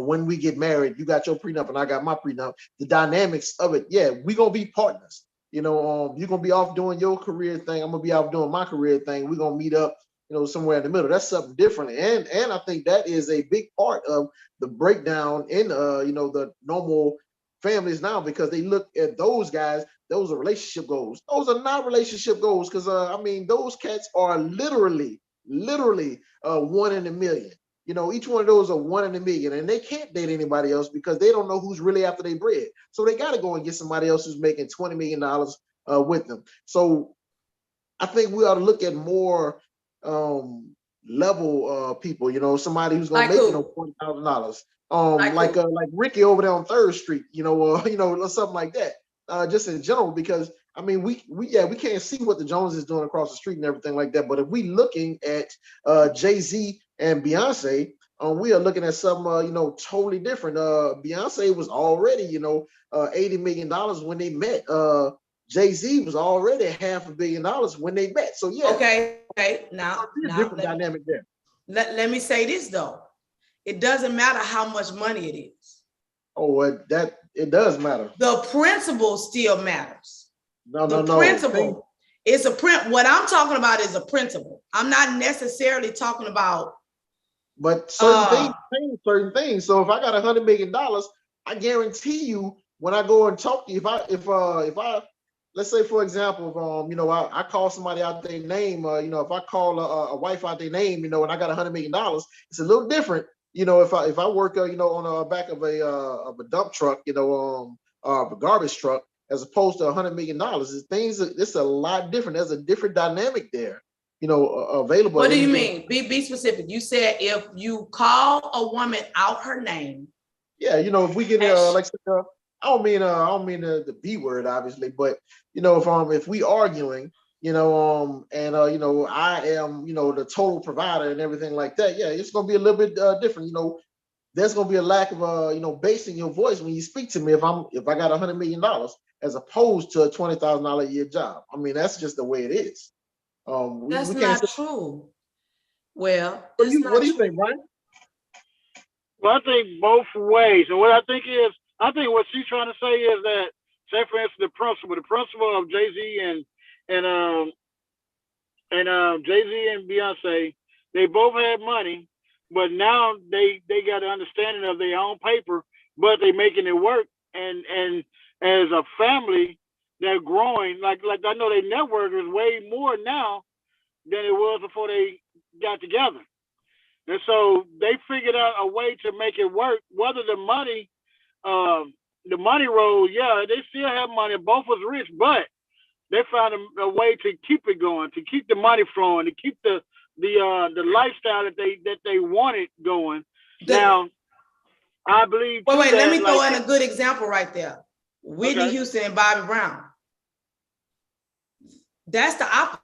when we get married, you got your prenup and I got my prenup. The dynamics of it, yeah, we gonna be partners. You're gonna be off doing your career thing. I'm gonna be off doing my career thing. We're gonna meet up, somewhere in the middle. That's something different. And I think that is a big part of the breakdown in the normal families now, because they look at those guys, those are relationship goals. Those are not relationship goals, because those cats are literally literally 1 in a million. You know, each one of those are 1 in a million, and they can't date anybody else because they don't know who's really after their bread. So they got to go and get somebody else who's making $20 million with them. So I think we ought to look at more level people. You know, somebody who's gonna Like make who? $40,000. Like who? Like Ricky over there on Third Street. Or something like that. Just in general, because I mean, we can't see what the Jones is doing across the street and everything like that. But if we looking at Jay-Z and Beyonce, we are looking at something totally different. Beyonce was already $80 million when they met. Jay-Z was already $500 million when they met. So yeah, Okay. Now, a different dynamic there. let me say this though. It doesn't matter how much money it is. Oh, it does matter. The principle still matters. No. Principle is a print. What I'm talking about is a principle. I'm not necessarily talking about. But certain things. So if I got $100 million, I guarantee you when I go and talk to you, if I let's say for example, I call somebody out their name, if I call a wife out their name, and I got $100 million, it's a little different. If I work, on the back of a dump truck, a garbage truck, as opposed to $100 million, it's a lot different. There's a different dynamic there, available. What do you mean? Be specific. You said if you call a woman out her name. Yeah, if we get I don't mean the B word, obviously, but if we arguing, and I am the total provider and everything like that, yeah, it's gonna be a little bit different. There's gonna be a lack of bass in your voice when you speak to me if I got $100 million as opposed to a $20,000 a year job. I mean, that's just the way it is. That's not true. Well, what do you think, Ryan? Well, I think both ways. And what I think what she's trying to say is that, say for instance, the principle of Jay-Z and Jay-Z and Beyonce, they both had money, but now they got an understanding of their own paper, but they making it work. And as a family, they're growing. Like I know their network is way more now than it was before they got together. And so they figured out a way to make it work. Whether the money roll, yeah, they still have money. Both was rich, but they found a way to keep it going, to keep the money flowing, to keep the lifestyle that they wanted going. Now, I believe. Wait, let me throw in a good example right there. Whitney Houston and Bobby Brown. That's the opposite.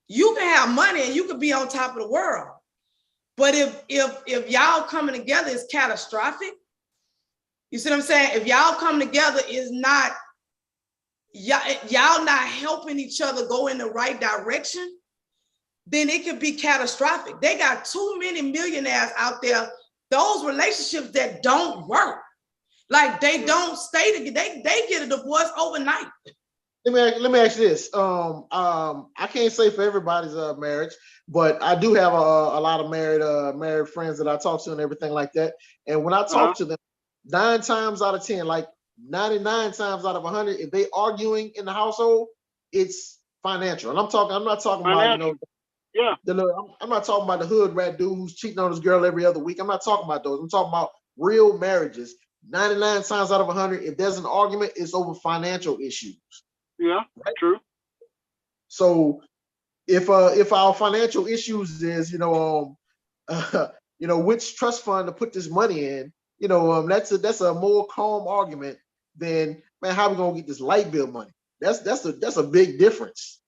You can have money and you can be on top of the world. But if y'all coming together is catastrophic, you see what I'm saying? If y'all coming together is not, y'all not helping each other go in the right direction, then it could be catastrophic. They got too many millionaires out there, those relationships that don't work. Like they don't stay together. They get a divorce overnight. Let me ask you this. I can't say for everybody's marriage, but I do have a lot of married friends that I talk to and everything like that. And when I talk to them, 9 times out of 10, like 99 times out of 100, if they arguing in the household, it's financial. And I'm not talking about I'm not talking about the hood rat dude who's cheating on his girl every other week. I'm not talking about those. I'm talking about real marriages. 99 times out of 100, if there's an argument, it's over financial issues. Yeah, right? True. So if our financial issues is which trust fund to put this money in, that's a more calm argument than, man, how we gonna get this light bill money? That's a big difference,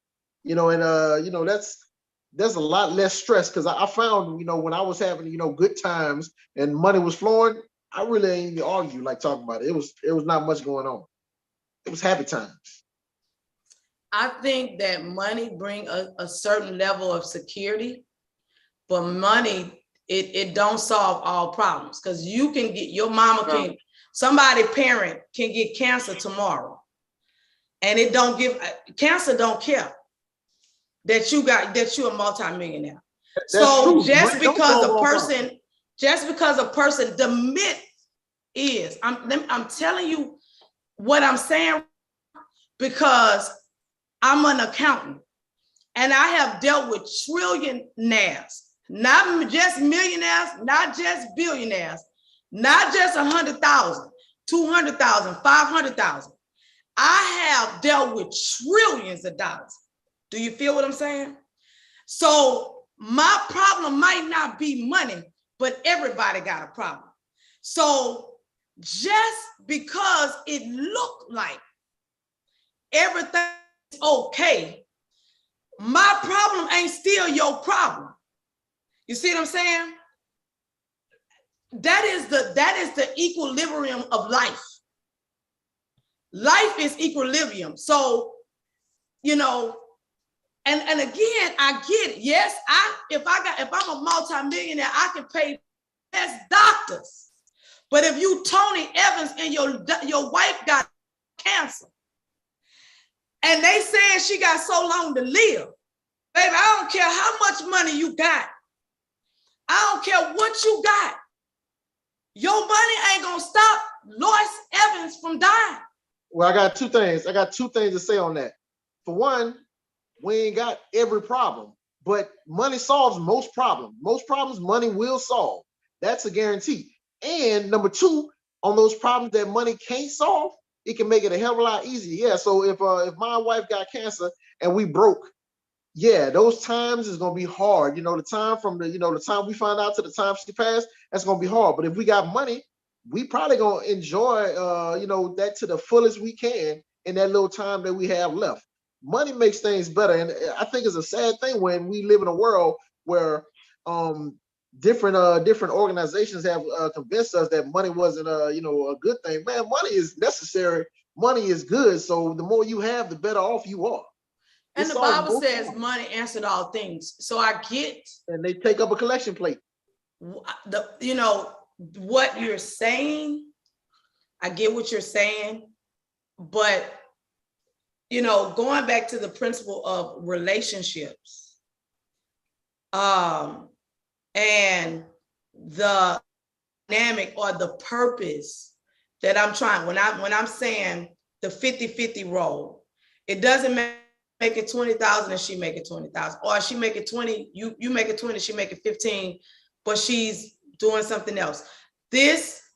there's a lot less stress, because I found when I was having good times and money was flowing, I really ain't even argue like talking about it. It was not much going on. It was happy times. I think that money bring a certain level of security, but money, it don't solve all problems, because you can get, your mama can, somebody parent can get cancer tomorrow, and it don't give, cancer don't care that you're a multimillionaire. So just because a person, the myth is, I'm telling you what I'm saying, because I'm an accountant. And I have dealt with trillionaires, not just millionaires, not just billionaires, not just 100,000, 200,000, 500,000. I have dealt with trillions of dollars. Do you feel what I'm saying? So my problem might not be money, but everybody got a problem. So just because it looked like everything is okay, my problem ain't still your problem. You see what I'm saying? That is the equilibrium of life. Life is equilibrium. So, you know, and again, I get it. Yes, if I'm a multimillionaire, I can pay best doctors. But if you Tony Evans and your wife got cancer, and they saying she got so long to live, baby, I don't care how much money you got. I don't care what you got. Your money ain't gonna stop Lois Evans from dying. Well, I got two things. To say on that. For one, we ain't got every problem, but money solves most problems. Most problems money will solve. That's a guarantee. And number two, on those problems that money can't solve, it can make it a hell of a lot easier. Yeah. So if my wife got cancer and we broke, yeah, those times is gonna be hard. The time from the time we find out to the time she passed, that's gonna be hard. But if we got money, we probably gonna enjoy that to the fullest we can in that little time that we have left. Money makes things better, and I think it's a sad thing when we live in a world where different organizations have convinced us that money wasn't a good thing. Man, money is necessary. Money is good. So the more you have, the better off you are. And the Bible says money answered all things. So I get. And they take up a collection plate. What you're saying, I get what you're saying, but going back to the principle of relationships, and the dynamic or the purpose that I'm trying, when I'm saying the 50-50 role, it doesn't matter make it 20,000 and she make it 20,000, or she make it 20, you make it 20, she make it 15, but she's doing something else.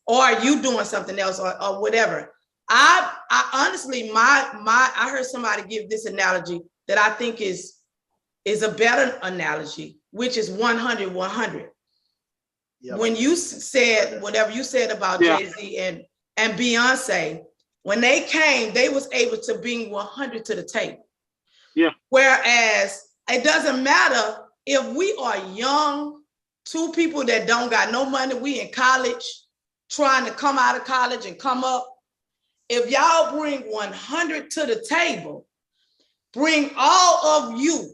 Or you doing something else, or whatever. I honestly, I heard somebody give this analogy that I think is a better analogy, which is 100-100. Yep. When you said whatever you said about Jay-Z and Beyonce, when they came, they was able to bring 100 to the table. Yeah. Whereas it doesn't matter if we are young, two people that don't got no money, we in college, trying to come out of college and come up. If y'all bring 100 to the table, bring all of you,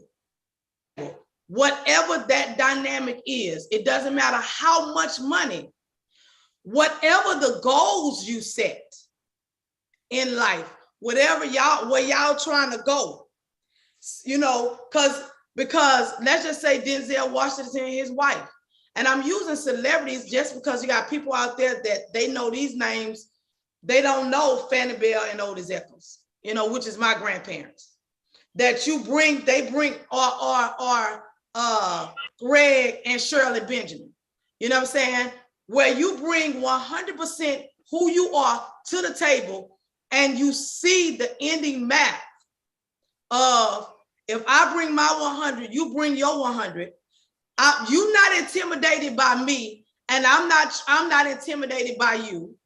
whatever that dynamic is, it doesn't matter how much money, whatever the goals you set in life, where y'all trying to go. Because let's just say Denzel Washington and his wife, and I'm using celebrities just because you got people out there that they know these names, they don't know Fannie Bell and Otis Eccles, which is my grandparents. That they bring Greg and Shirley Benjamin. You know what I'm saying? Where you bring 100% who you are to the table, and you see the ending math of, if I bring my 100, you bring your 100. You're not intimidated by me, and I'm not intimidated by you.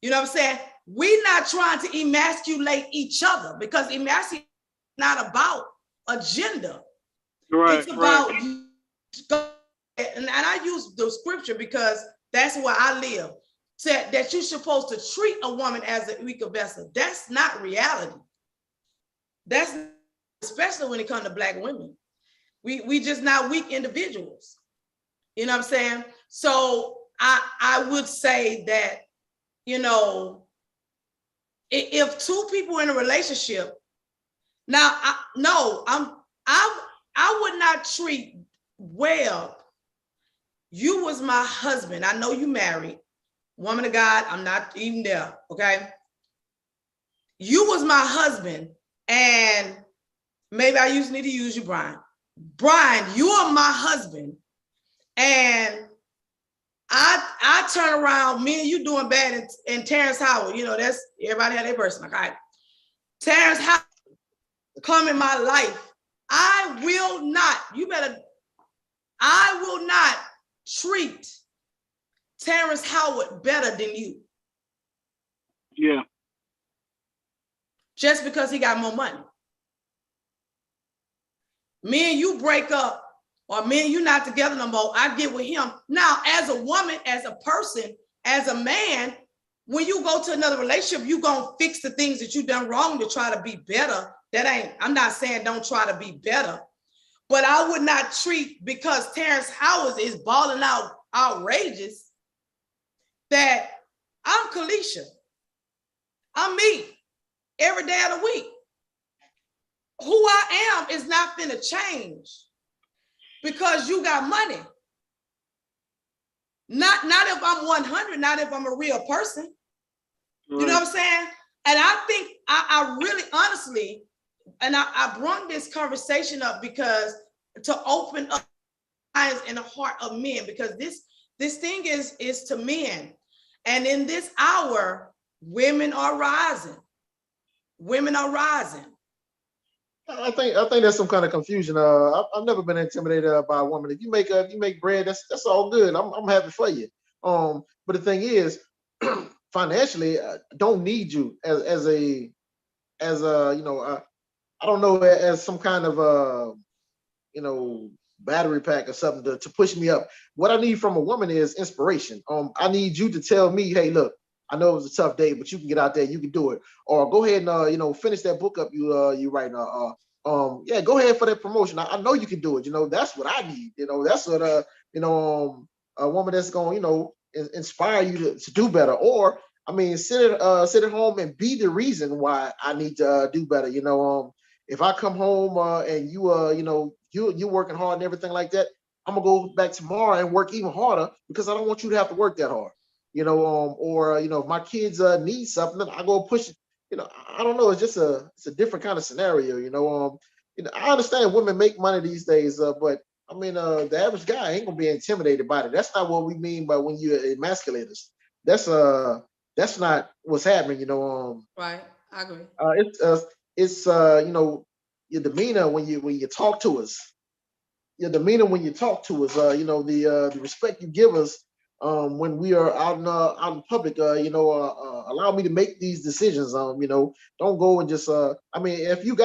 You know what I'm saying? We're not trying to emasculate each other, because emasculation is not about agenda. Right, it's about and I use the scripture because that's where I live. Said that you're supposed to treat a woman as a weaker vessel. That's not reality. That's especially when it comes to Black women. We just not weak individuals. You know what I'm saying? So I would say that, if two people in a relationship, now I would not treat well. You was my husband. I know you married, woman of God. I'm not even there. Okay. You was my husband, and maybe I need to use you, Brian. Brian, you are my husband, and I turn around, me and you doing bad, and Terrence Howard, you know, that's everybody had their person. Like, all right, Terrence Howard come in my life. I will not treat Terrence Howard better than you. Yeah. Just because he got more money. Me and you break up, or me and you not together no more, I get with him. Now, as a woman, as a person, as a man, when you go to another relationship, you gonna fix the things that you done wrong to try to be better. I'm not saying don't try to be better, but I would not treat, because Terrence Howard is balling out outrageous, that I'm Kalisha. I'm me every day of the week. Who I am is not finna change because you got money. Not if I'm 100, not if I'm a real person. You know what I'm saying? And I think I really honestly, and I brought this conversation up because to open up eyes in the heart of men, because this thing is to men. And in this hour, women are rising. Women are rising. I think there's some kind of confusion. I've never been intimidated by a woman. If you make bread, that's all good. I'm happy for you. But the thing is, financially, I don't need you as a you know, I don't know, as some kind of you know, battery pack or something to push me up. What I need from a woman is inspiration. I need you to tell me, hey, look, I know it was a tough day, but you can get out there, you can do it. Or go ahead and you know, finish that book up you writing. Yeah, go ahead for that promotion. I know you can do it. You know, that's what I need. You know, that's what you know, a woman that's going, you know, inspire you to do better. Or I mean, sit at home and be the reason why I need to do better. You know, if I come home and you know, you working hard and everything like that, I'm gonna go back tomorrow and work even harder because I don't want you to have to work that hard. You know, or you know, if my kids need something, I go push it. You know, I don't know. It's just it's a different kind of scenario. You know, I understand women make money these days, but I mean, the average guy ain't gonna be intimidated by it. That's not what we mean by when you emasculate us. That's not what's happening. You know, right. I agree. It's you know, your demeanor when you talk to us. Your demeanor when you talk to us. You know, the respect you give us when we are out in public. You know, allow me to make these decisions. You know, don't go and just. I mean, if you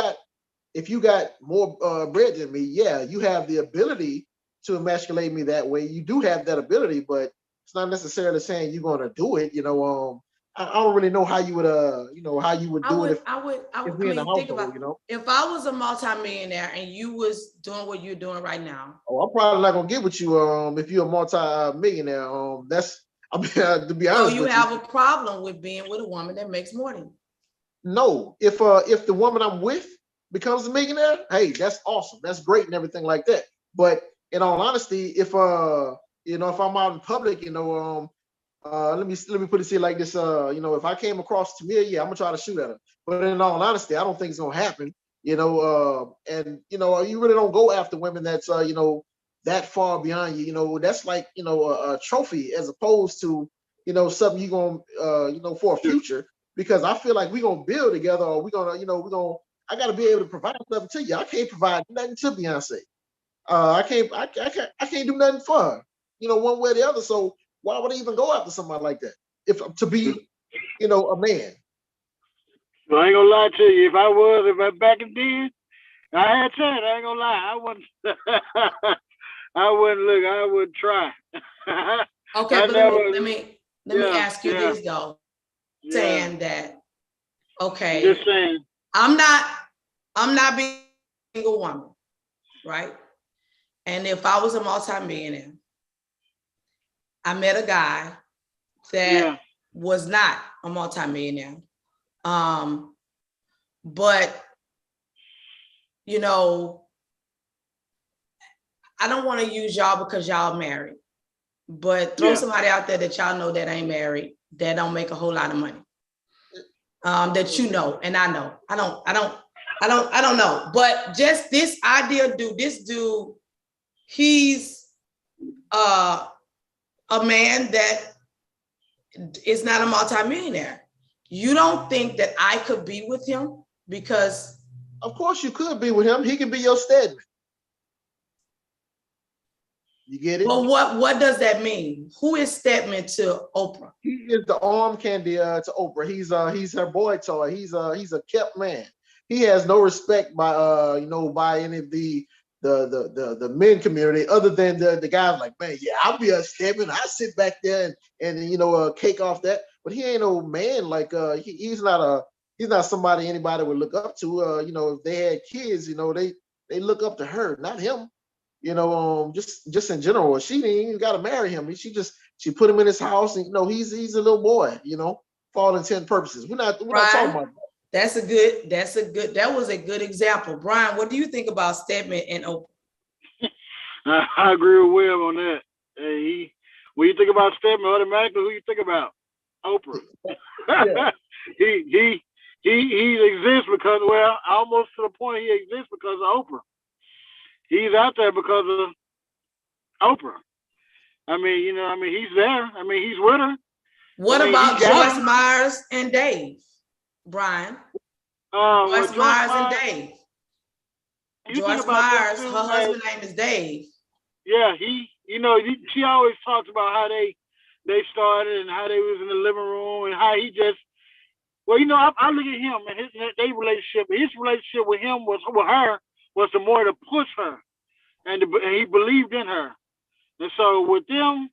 got more bread than me, yeah, you have the ability to emasculate me that way. You do have that ability, but it's not necessarily saying you're going to do it. You know, I don't really know how you would, you know, how you would do it if we in the Think about, household. You know, if I was a multimillionaire and you was doing what you're doing right now. oh, I'm probably not gonna get with you if you're a multi-millionaire. That's, I mean, to be honest So you with have you, a problem with being with a woman that makes more than you. no. If the woman I'm with becomes a millionaire, hey, that's awesome. That's great and everything like that. But in all honesty, if you know, if I'm out in public, you know, let me put it here like this. You know, if I came across Tamia, yeah, I'm gonna try to shoot at her. But in all honesty, I don't think it's gonna happen. You know, and you know, you really don't go after women that's you know, that far beyond you. You know, that's like, you know, a trophy as opposed to, you know, something you gonna you know, for a future. Because I feel like we're gonna build together, or we're gonna, you know, I gotta be able to provide something to you. I can't provide nothing to Beyonce. I can't do nothing for her, you know, one way or the other. So why would I even go after somebody like that? If to be, you know, a man. So I ain't gonna lie to you. If I back in then, I had chance. I ain't gonna lie. I wouldn't. I wouldn't look. I would try. Okay, I but never. let me ask you Yeah, this though. yeah. Saying that, I'm just okay, saying. I'm not being a single woman, right? And if I was a multimillionaire, I met a guy Yeah, that was not a multimillionaire. But you know, I don't want to use y'all because y'all married, but throw yeah. somebody out there that y'all know that ain't married, that don't make a whole lot of money. That you know, and I know. I don't I don't know. But just this idea, he's a man that is not a multimillionaire. You don't think that I could be with him because Of course you could be with him. He can be your Stedman. You get it? well, what does that mean? Who is Stedman to Oprah? He is the arm candy to Oprah. He's her boy toy. He's a kept man. He has no respect by by any of the men community other than the guys like, man, yeah, I'll be a Stedman. I sit back there and cake off that. But he ain't no man like he's not somebody anybody would look up to. If they had kids, they look up to her, not him. Just in general. She didn't even got to marry him. She put him in his house, and he's a little boy. For all intent and purposes. We're not talking about that. That was a good example. Brian, what do you think about Stedman and Oprah? I agree with Webb on that. When you think about Stedman, automatically who you think about? Oprah. Yeah. he exists because, well, almost to the point he exists because of Oprah. He's out there because of Oprah. He's there. He's with her. What about Joyce Myers and Dave, Brian? Joyce Myers and Dave. Joyce Myers, her husband's name is Dave. Yeah, she always talks about how they started and how they was in the living room and how he just, well, I look at him and his relationship. His relationship with him with her was the more to push her, and he believed in her. And so with them,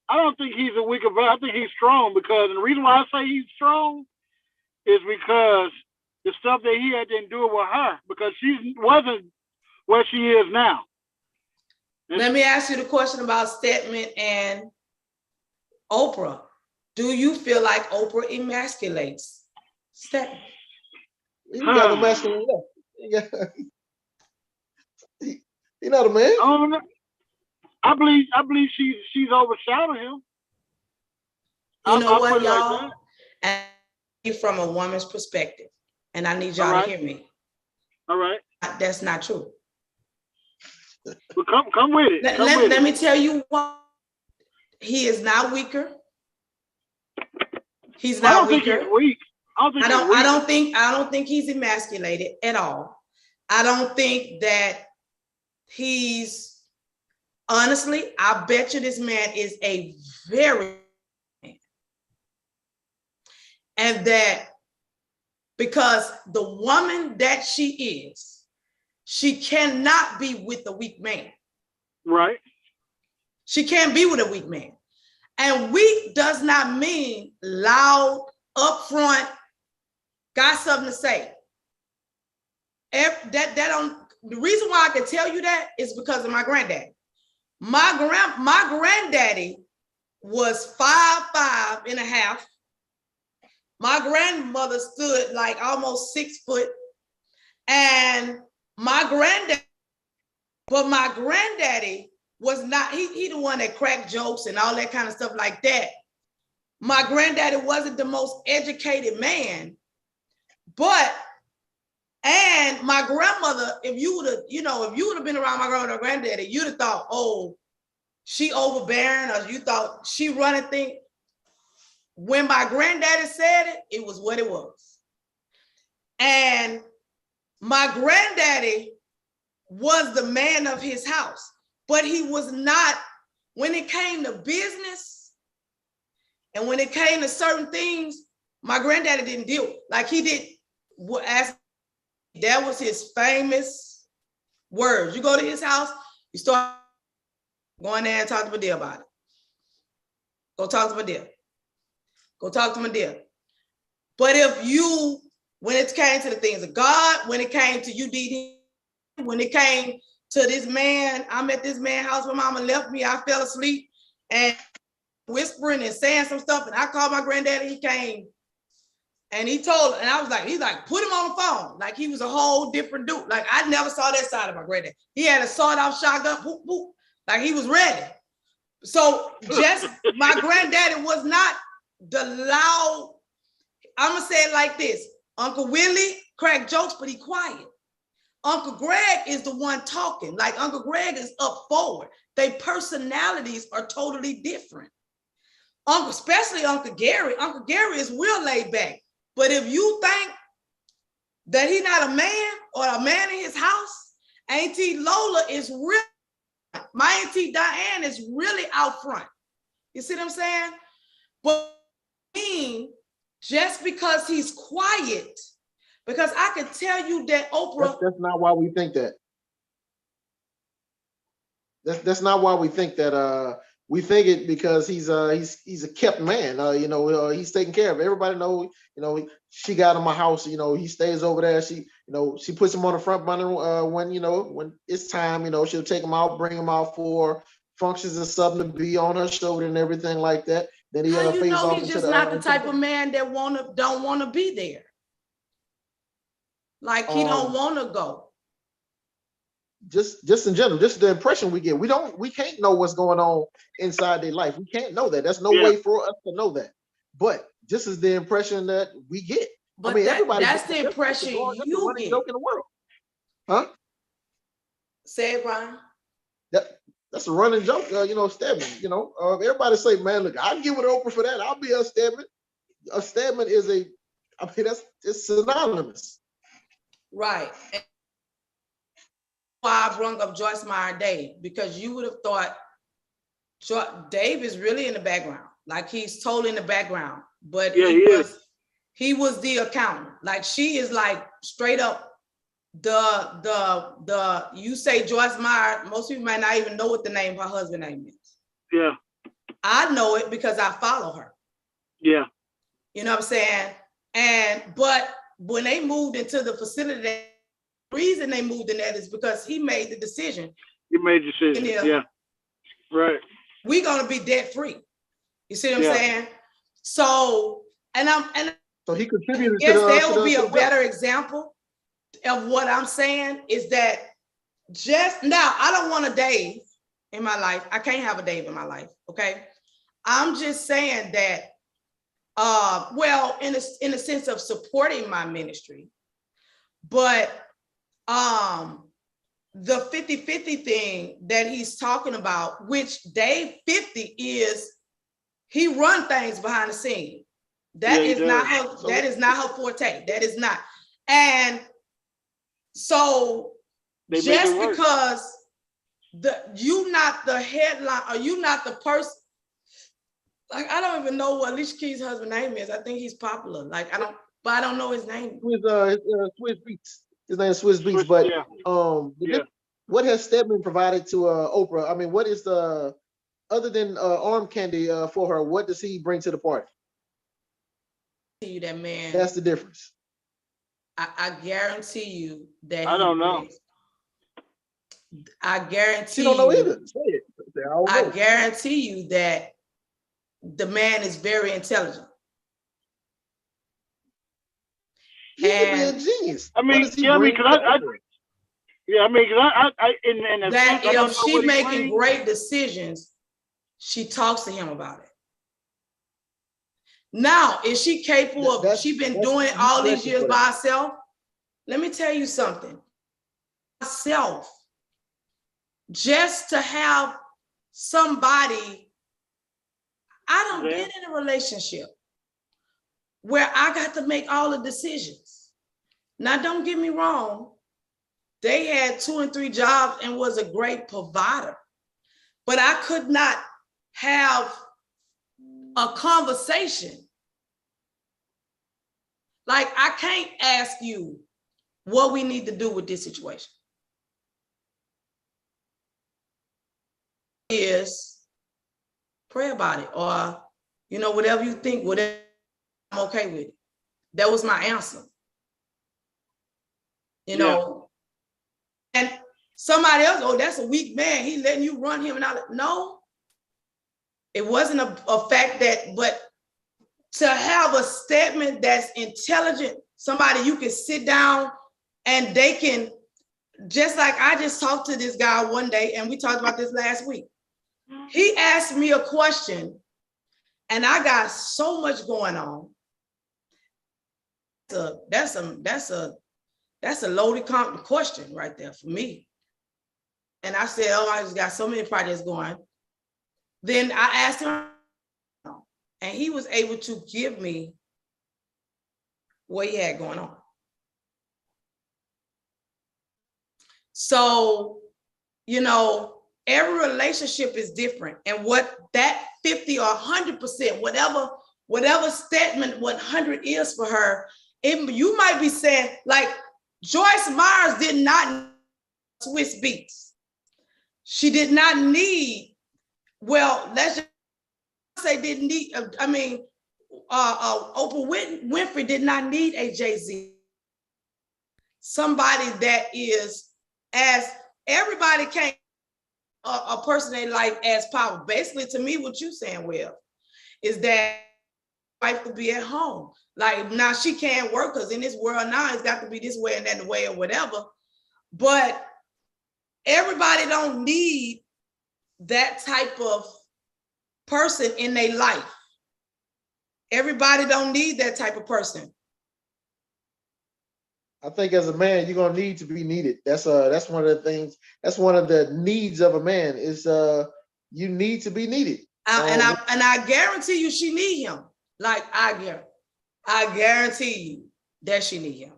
I don't think he's a weaker man. I think he's strong and the reason why I say he's strong is because the stuff that he had to endure with her, because she wasn't where she is now. Let me ask you the question about Stedman and Oprah. Do you feel like Oprah emasculates Stedman? You got emasculate. You're not a man. I believe she's overshadowed him. You know what, y'all? And from a woman's perspective, and I need y'all to hear me. All right. That's not true. Well, come with it. Let me tell you why. He is not weaker. He's not weaker. Think he's weak. I don't think he's emasculated at all. I don't think that he's, honestly, I bet you this man is a very man. And that because the woman that she is, she cannot be with a weak man. Right. She can't be with a weak man. And weak does not mean loud, upfront, got something to say. The reason why I can tell you that is because of my granddaddy. My granddaddy was 5'5.5". My grandmother stood like almost 6 foot. And my granddaddy was not, he the one that cracked jokes and all that kind of stuff like that. My granddaddy wasn't the most educated man, and my grandmother, if you would have been around my grandmother or granddaddy, you'd have thought, oh, she overbearing, or you thought she running things. When my granddaddy said it, it was what it was. And my granddaddy was the man of his house, but he was not, when it came to business and when it came to certain things, my granddaddy didn't deal, like he did, that was his famous words. You go to his house, you start going there and talk to Madea about it. Go talk to Madea. Go talk to Madea. But when it came to the things of God, when it came to you, when it came to this man, I'm at this man's house, my mama left me, I fell asleep and whispering and saying some stuff, and I called my granddaddy, he came. And he's like, put him on the phone. Like he was a whole different dude. Like I never saw that side of my granddad. He had a sawed-off shotgun, whoop, whoop, like he was ready. So just my granddaddy was not the loud, I'm gonna say it like this. Uncle Willie crack jokes, but he quiet. Uncle Greg is the one talking. Like Uncle Greg is up forward. Their personalities are totally different. Especially Uncle Gary. Uncle Gary is real laid back. But if you think that he's not a man or a man in his house, Auntie Lola is real. My Auntie Diane is really out front. You see what I'm saying? But just because he's quiet, because I can tell you that Oprah. That's not why we think that. That's not why we think that. We think it because he's a kept man. He's taking care of it. Everybody know. She got him a house. He stays over there. She puts him on the front burner when it's time. She'll take him out, bring him out for functions and something to be on her shoulder and everything like that. Then he How you fades know off he's into just not the type of man that don't want to be there. Like he don't want to go. Just in general, just the impression we get. We can't know what's going on inside their life. We can't know that. There's no way for us to know that. But this is the impression that we get. But that's the impression you get. Joke in the world. Huh? Say it, Brian. That's a running joke, Stedman. Everybody say, man, look, I'll give it Oprah for that. I'll be a Stedman. A Stedman is it's synonymous. Right. And why I brought up Joyce Meyer Dave, because you would have thought Dave is really in the background. Like he's totally in the background. But he was the accountant. Like she is like straight up you say Joyce Meyer, most people might not even know what the name of her husband's name is. Yeah. I know it because I follow her. Yeah. You know what I'm saying? But when they moved into the facility, the reason they moved in that is because he made the decision. He made the decision. Yeah. Right. We're gonna be debt free. You see what I'm saying? So so he contributed. Yes, there will be a better example of what I'm saying is that just now, I don't want a Dave in my life. I can't have a Dave in my life. Okay. I'm just saying that, in a sense of supporting my ministry, but the 50-50 thing that he's talking about, which Dave 50 is, he run things behind the scene. That is not her forte. That is not. And so just because you not the headline or you not the person, like I don't even know what Alicia Keys' husband's name is. I think he's popular. Like I don't know his name. Swiss Beats. His name is Swiss Beats. But what has Stedman provided to Oprah? I mean, what is other than arm candy for her? What does he bring to the party? You that man. That's the difference. I guarantee you that I don't know. I guarantee you don't know either. Say it. I guarantee you that the man is very intelligent. He could be a genius. I mean, because if she making great decisions, she talks to him about it. Now, is she capable of, she been doing it all these years by herself? Let me tell you something. Myself, just to have somebody, I done been in a relationship where I got to make all the decisions. Now, don't get me wrong. They had 2 and 3 jobs and was a great provider, but I could not have a conversation. Like, I can't ask you what we need to do with this situation. Is pray about it, or whatever you think, whatever, I'm okay with it. That was my answer. And somebody else, that's a weak man, he letting you run him and all that. No, it wasn't a fact that, but to have a statement that's intelligent, somebody you can sit down and they can, just like I just talked to this guy one day, and we talked about this last week. He asked me a question and I got so much going on. That's a That's a loaded question right there for me. And I said, oh, I just got so many projects going. Then I asked him, and he was able to give me what he had going on. So, you know, every relationship is different. And what that 50 or 100%, whatever statement 100 is for her, you might be saying, like, Joyce Myers did not Swiss Beats. She did not need, well, let's just say didn't need, Oprah Winfrey did not need a Jay-Z. Somebody that is, as everybody can't, a person they like as powerful. Basically, to me, what you saying, Will, is that wife to be at home. Like, now she can't work because in this world now it's got to be this way and that way or whatever. But everybody don't need that type of person in their life. Everybody don't need that type of person. I think as a man, you're gonna need to be needed. That's one of the things. That's one of the needs of a man is you need to be needed. And I guarantee you, she need him. Like I guarantee you that she need him.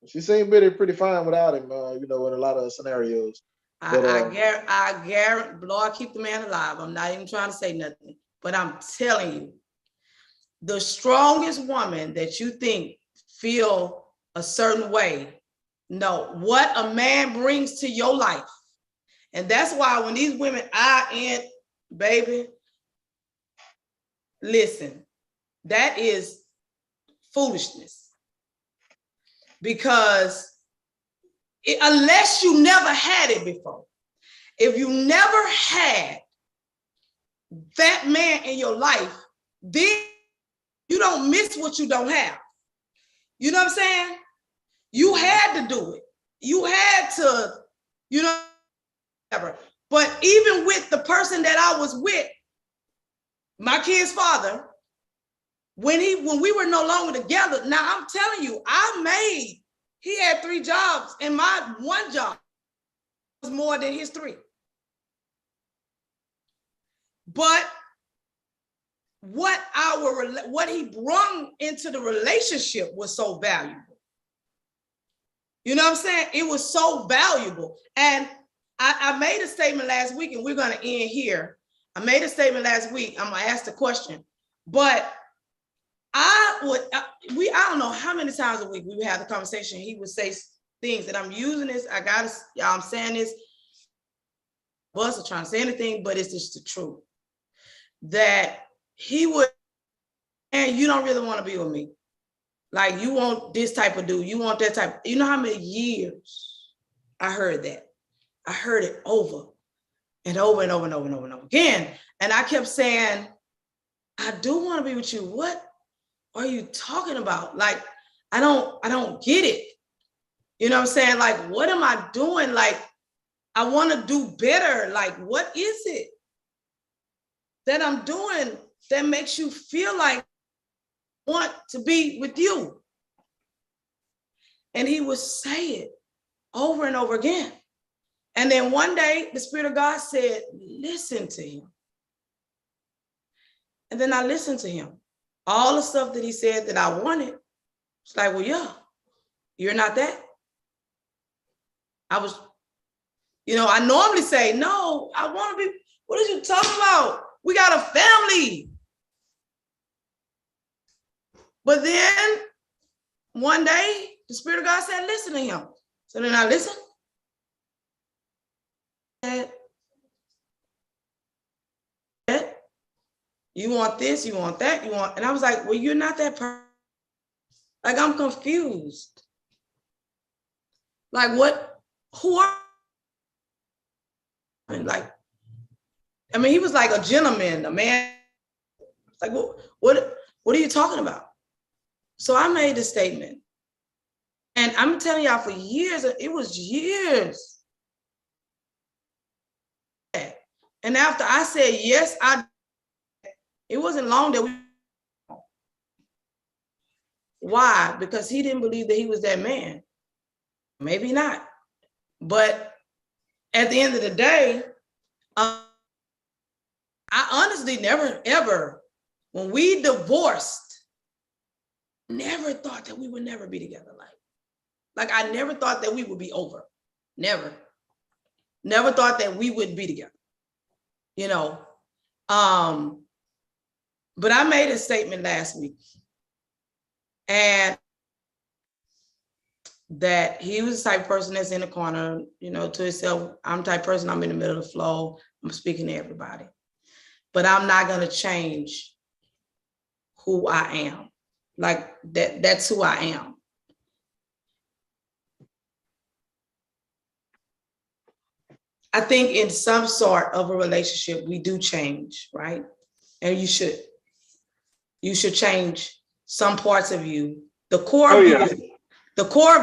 She seemed pretty fine without him. You know, in a lot of scenarios. But, I guarantee, Lord, keep the man alive. I'm not even trying to say nothing, but I'm telling you, the strongest woman that you think feel a certain way, no, what a man brings to your life. And that's why when these women baby, listen, that is foolishness. Because unless you never had it before, if you never had that man in your life, then you don't miss what you don't have. You know what I'm saying? You had to do it. You had to, you know, whatever. But even with the person that I was with, my kid's father, when we were no longer together, now I'm telling you, he had 3 jobs and my one job was more than his 3. But what he brought into the relationship was so valuable. You know what I'm saying? It was so valuable. And I made a statement last week, and we're going to end here. I made a statement last week. I'm going to ask the question. But I don't know how many times a week we would have the conversation. He would say things that I'm using this. I'm saying this. I wasn't trying to say anything, but it's just the truth. That he would, and you don't really want to be with me. Like, you want this type of dude. You want that type. You know how many years I heard that? I heard it over and over and over and over and over and over again. And I kept saying, I do want to be with you. What are you talking about? Like, I don't get it. You know what I'm saying? Like, what am I doing? Like, I want to do better. Like, what is it that I'm doing that makes you feel like I want to be with you? And he would say it over and over again. And then one day, the Spirit of God said, listen to him. And then I listened to him. All the stuff that he said that I wanted, it's like, well, yeah, you're not that. I was, I normally say, no, I want to be, what are you talking about? We got a family. But then one day, the Spirit of God said, listen to him. So then I listened. You want this, you want that, and I was like, well, you're not that person. Like, I'm confused. Like, who are you? Like, I mean, he was like a gentleman, a man. Like, what are you talking about? So I made a statement. And I'm telling y'all, for years, it was years. And after I said, yes, it wasn't long that we. Why? Because he didn't believe that he was that man. maybe not. But at the end of the day, I honestly never, ever, when we divorced, never thought that we would never be together. Like I never thought that we would be over. Never. Never thought that we would be together. You know. But I made a statement last week. And that he was the type of person that's in the corner, you know, to himself. I'm the type of person, I'm in the middle of the flow. I'm speaking to everybody. But I'm not going to change who I am. Like that's who I am. I think in some sort of a relationship, we do change, right? And you should change some parts of you. The core of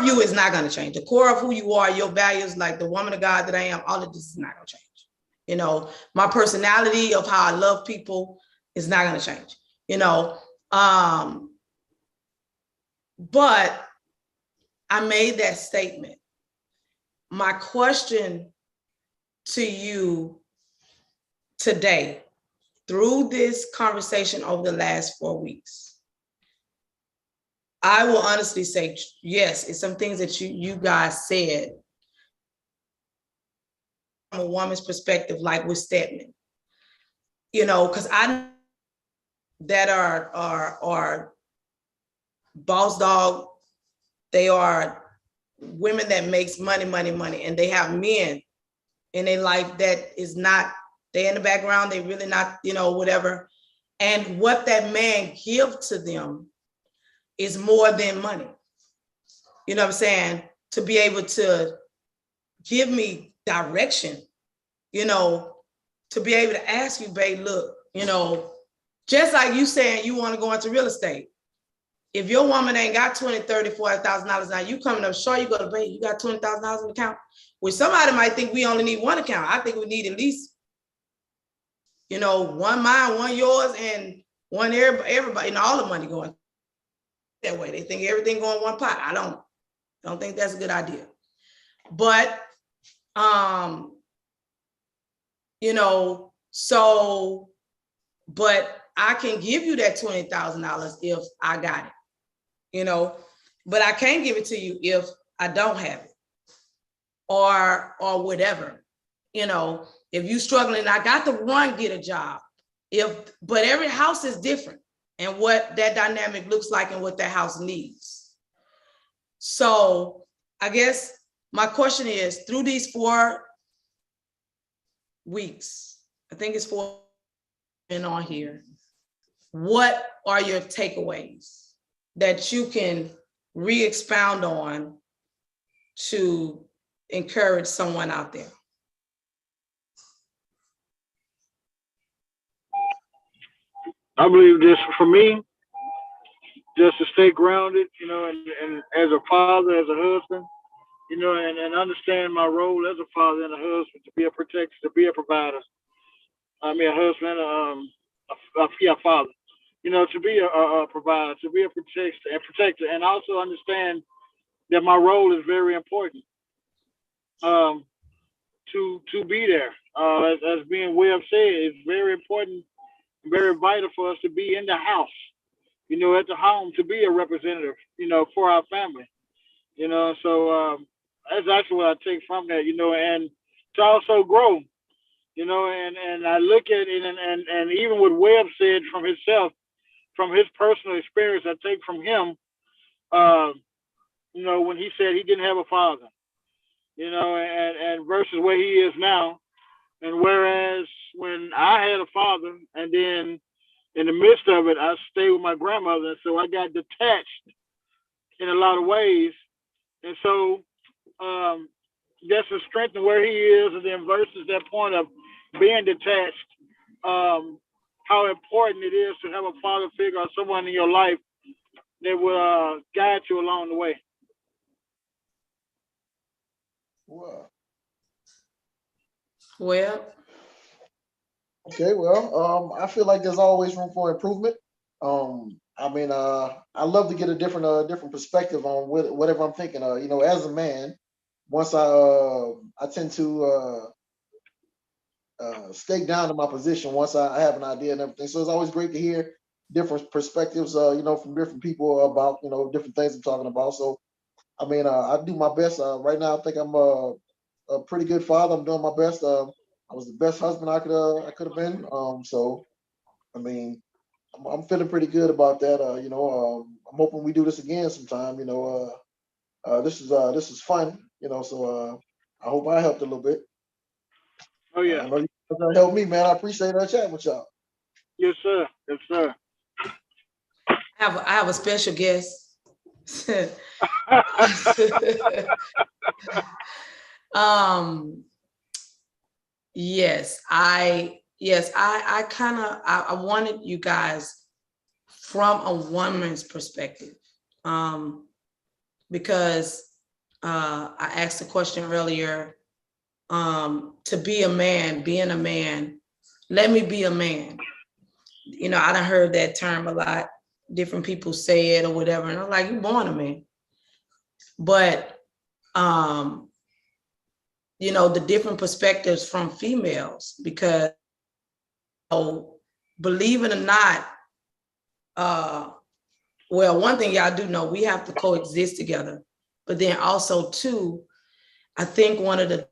you is not going to change. The core of who you are, your values, like the woman of God that I am, all of this is not going to change. You know, my personality of how I love people is not going to change, you know. But I made that statement. My question to you today, through this conversation over the last 4 weeks, I will honestly say, yes, it's some things that you guys said from a woman's perspective, like with Stedman, you know, because I that are boss dog, they are women that makes money, and they have men in their life that is not, they in the background, they really not, you know, whatever. And what that man gives to them is more than money. You know what I'm saying? To be able to give me direction, you know, to be able to ask you, babe, look, you know, just like you saying you want to go into real estate. If your woman ain't got $20,000, $30,000, $40,000 now, you coming up short, you go to babe, you got $20,000 in the account. Well, somebody might think we only need one account. I think we need at least, you know, one mine, one yours, and one everybody, and all the money going that way. They think everything going in one pot. I don't think that's a good idea. But you know, so, but I can give you that $20,000 if I got it, you know, but I can't give it to you if I don't have it, or whatever, you know. If you struggling, I got to run, get a job. But every house is different, and what that dynamic looks like and what that house needs. So I guess my question is, through these 4 weeks, I think it's 4 on here, what are your takeaways that you can re-expound on to encourage someone out there? I believe this for me, just to stay grounded, you know, and as a father, as a husband, you know, and understand my role as a father and a husband, to be a protector, to be a provider. I mean, a husband, a father, you know, to be a provider, to be a protector, and also understand that my role is very important. Um, to be there, as being well said, it's very important, very vital for us to be in the house, you know, at the home, to be a representative, you know, for our family, you know. So that's actually what I take from that, you know, and to also grow, you know, and I look at it, and even what Webb said from himself, from his personal experience, I take from him, uh, you know, when he said he didn't have a father, you know, and versus where he is now, and whereas when I had a father, and then in the midst of it, I stayed with my grandmother, and so I got detached in a lot of ways, and so that's a strength in where he is, and then versus that point of being detached, um, how important it is to have a father figure or someone in your life that will guide you along the way. Wow. Well, Okay, well, I feel like there's always room for improvement. I mean, I love to get a different perspective on whatever I'm thinking. You know, as a man, once I tend to stay down in my position once I have an idea and everything. So it's always great to hear different perspectives, you know, from different people about, you know, different things I'm talking about. So I mean, I do my best. Right now, I think I'm a pretty good father. I'm doing my best. I was the best husband I could have been. So I mean, I'm feeling pretty good about that. You know, I'm hoping we do this again sometime. You know, this is fun. You know, so I hope I helped a little bit. Oh yeah. I know you guys helped me, man. I appreciate that chat with y'all. Yes, sir. Yes, sir. I have a special guest. um, I wanted you guys from a woman's perspective. Because I asked the question earlier, to be a man, being a man, let me be a man. You know, I done heard that term a lot. Different people say it or whatever. And I'm like, you born a man. But, you know, the different perspectives from females, because believe it or not, well, one thing y'all do know, we have to coexist together. But then also too, I think one of the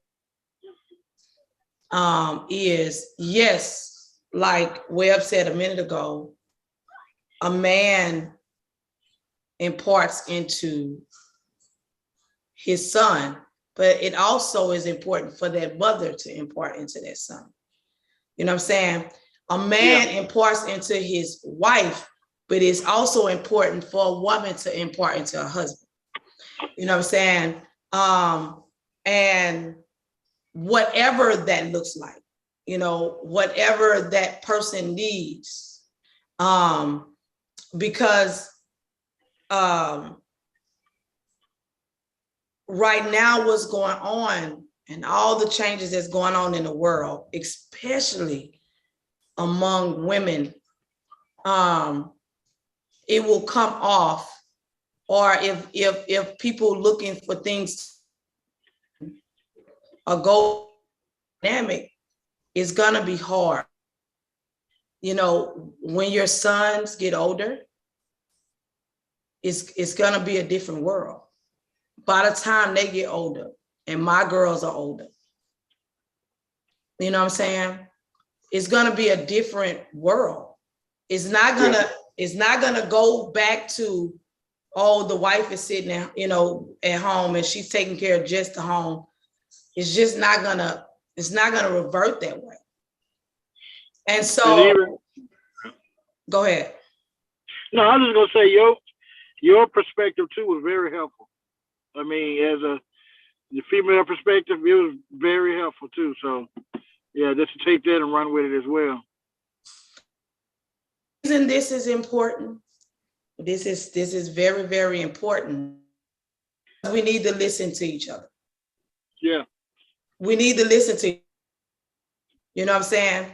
is, yes, like Webb said a minute ago, a man imparts into his son, but it also is important for that mother to impart into that son. You know what I'm saying? A man imparts into his wife, but it's also important for a woman to impart into her husband. You know what I'm saying? And whatever that looks like, you know, whatever that person needs. Because right now, what's going on and all the changes that's going on in the world, especially among women, it will come off, or if people looking for things a go dynamic, it's gonna be hard. You know, when your sons get older, it's gonna be a different world. By the time they get older, and my girls are older, you know what I'm saying? It's gonna be a different world. It's not gonna go back to, oh, the wife is sitting there, you know, at home and she's taking care of just the home. It's just not gonna revert that way. And so go ahead. No, I was just gonna say your perspective too was very helpful. I mean, as the female perspective, it was very helpful too. So yeah, just to take that and run with it as well. And this is important. This is very, very important. We need to listen to each other. Yeah. We need to listen to, you know what I'm saying?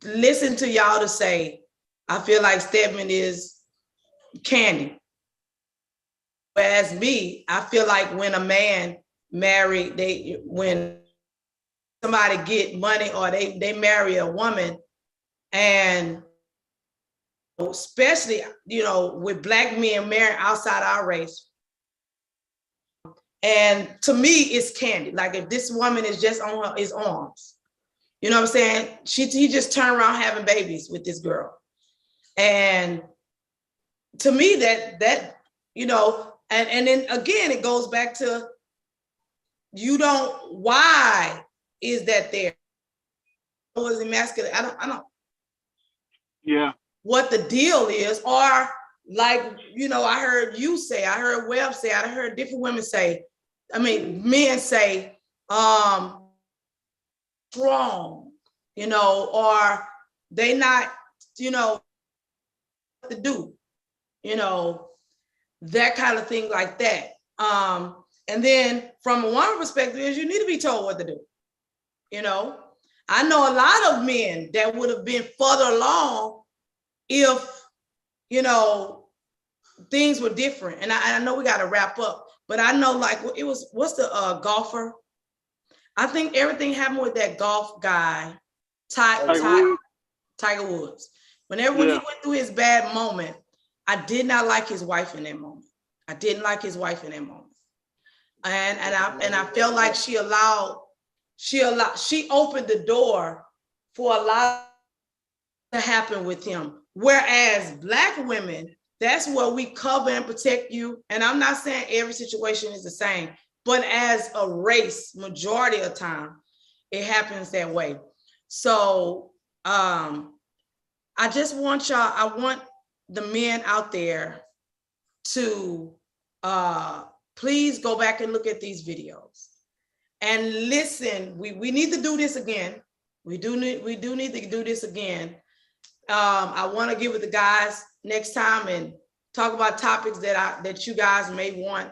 Listen to y'all to say, I feel like Stedman is Candy. Whereas me, I feel like when a man married, when somebody get money or they marry a woman, and especially, you know, with Black men marrying outside our race. And to me, it's Candy. Like if this woman is just on his arms, you know what I'm saying? He just turned around having babies with this girl. And to me, that you know, and then again, it goes back to, why is that there? Was emasculated? I don't. Yeah. What the deal is, or like, you know, I heard you say, I heard Webb say, I heard different women say, I mean, men say, strong, you know, or they not, you know, what to do, you know, that kind of thing like that. And then from a woman perspective is you need to be told what to do. You know, I know a lot of men that would have been further along if, you know, things were different. And I know we got to wrap up, but I know like it was, what's the golfer? I think everything happened with that golf guy, Tiger Woods. Whenever when he went through his bad moment, I did not like his wife in that moment. I didn't like his wife in that moment. And I felt like she opened the door for a lot to happen with him. Whereas Black women, that's where we cover and protect you. And I'm not saying every situation is the same, but as a race, majority of the time, it happens that way. So I just want y'all, I want the men out there to please go back and look at these videos and listen. We need to do this again. We do need to do this again. I want to get with the guys next time and talk about topics that you guys may want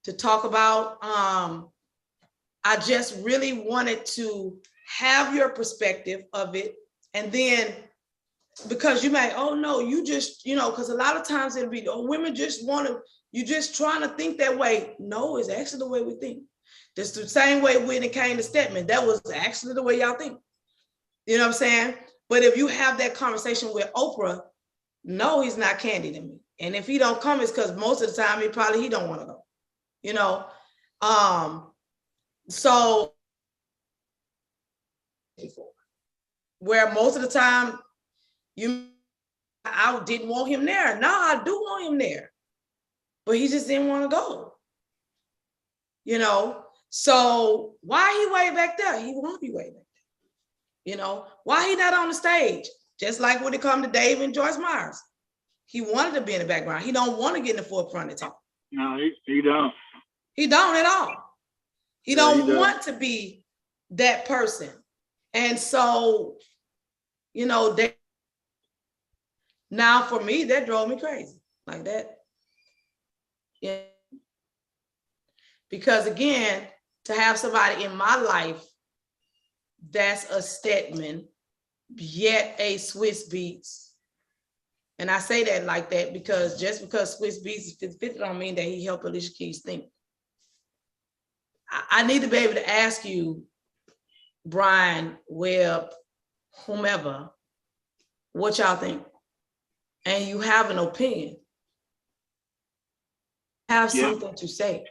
to talk about. I just really wanted to have your perspective of it. And then, because you may, oh no, you just, because a lot of times it'll be, oh, women just want to, you just trying to think that way. No, it's actually the way we think. It's the same way when it came to Stedman. That was actually the way y'all think. You know what I'm saying? But if you have that conversation with Oprah, no, he's not Candy to me. And if he don't come, it's because most of the time he don't want to go. So where most of the time I didn't want him there. Now I do want him there, but he just didn't want to go. So why he way back there? He won't be way back there. Why he not on the stage? Just like when it come to Dave and Joyce Myers, he wanted to be in the background. He don't want to get in the forefront and talk. No, he don't. He don't at all. He don't want to be that person. And so, now for me, that drove me crazy like that. Yeah. Because again, to have somebody in my life that's a Stedman, yet a Swiss Beats. And I say that like that because just because Swiss Beats is 50 don't mean that he helped Alicia Keys think. I need to be able to ask you, Brian, Webb, whomever, what y'all think. And you have an opinion. Have something to say.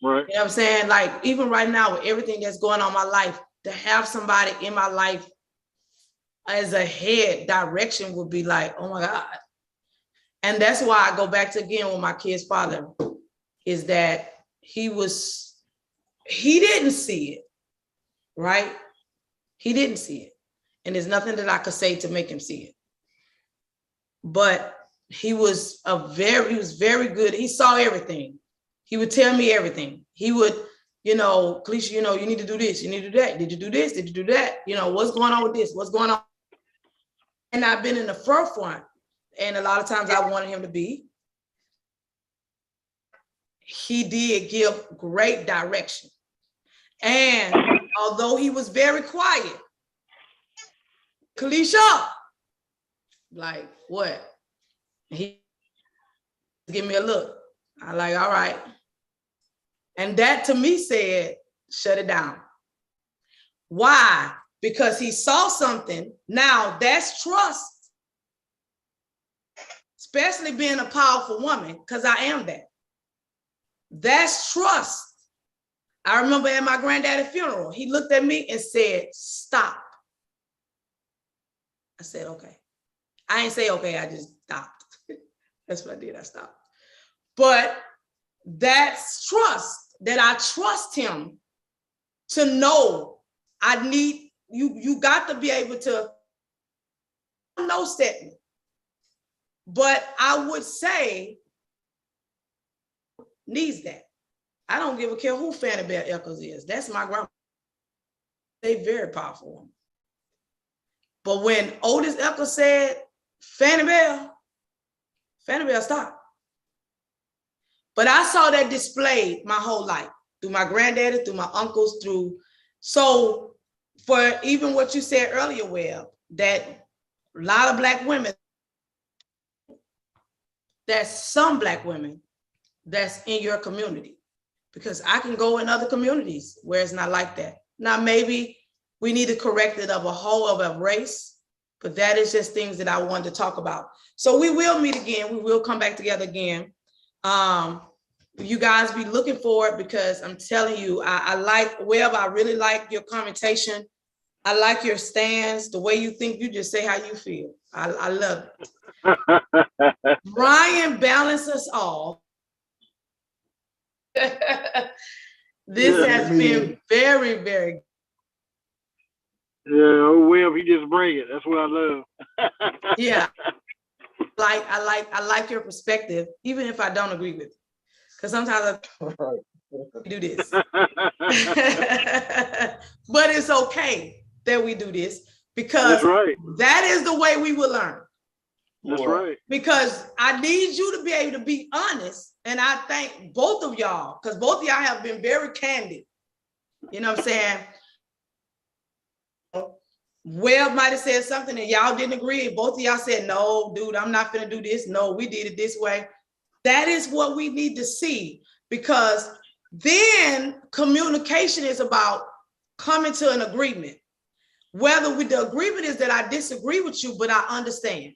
Right. You know what I'm saying? Like even right now with everything that's going on in my life, to have somebody in my life as a head direction would be like, oh my God. And that's why I go back to again with my kid's father, is that he didn't see it, right? He didn't see it. And there's nothing that I could say to make him see it. But he was very good. He saw everything. He would tell me everything. He would, Kalisha, you need to do this, you need to do that. Did you do this? Did you do that? What's going on with this? What's going on? And I've been in the forefront. And a lot of times I wanted him to be. He did give great direction. And although he was very quiet, Kalisha, like, what? He give me a look. I like, all right. And that to me said, shut it down. Why? Because he saw something. Now that's trust. Especially being a powerful woman, because I am that. That's trust. I remember at my granddaddy's funeral, he looked at me and said, stop. I said, okay. I ain't say, okay, I just stopped. That's what I did, I stopped. But that's trust, that I trust him to know I need, you got to be able to know Stedman. But I would say, needs that. I don't give a care who Fannie Bell Echols is. That's my grandma. They very powerful woman. But when Otis Echols said, Fannie Bell stopped. But I saw that displayed my whole life, through my granddaddy, through my uncles, so for even what you said earlier, Webb, that a lot of Black women, there's some Black women that's in your community, because I can go in other communities where it's not like that. Now, maybe we need to correct it of a whole of a race, but that is just things that I wanted to talk about. So we will meet again. We will come back together again. You guys be looking for it, because I'm telling you, I like Webb. I really like your commentation. I like your stance, the way you think. You just say how you feel. I love it. Brian balance us all. This has been very, very. Yeah, oh well, he just bring it. That's what I love. Yeah, I like your perspective, even if I don't agree with it, because sometimes I do this. But it's okay that we do this, because that is the way we will learn. That's right. Because I need you to be able to be honest. And I thank both of y'all, because both of y'all have been very candid. You know what I'm saying? Webb might have said something and y'all didn't agree. Both of y'all said, no, dude, I'm not gonna do this. No, we did it this way. That is what we need to see, because then communication is about coming to an agreement. Whether the agreement is that I disagree with you, but I understand.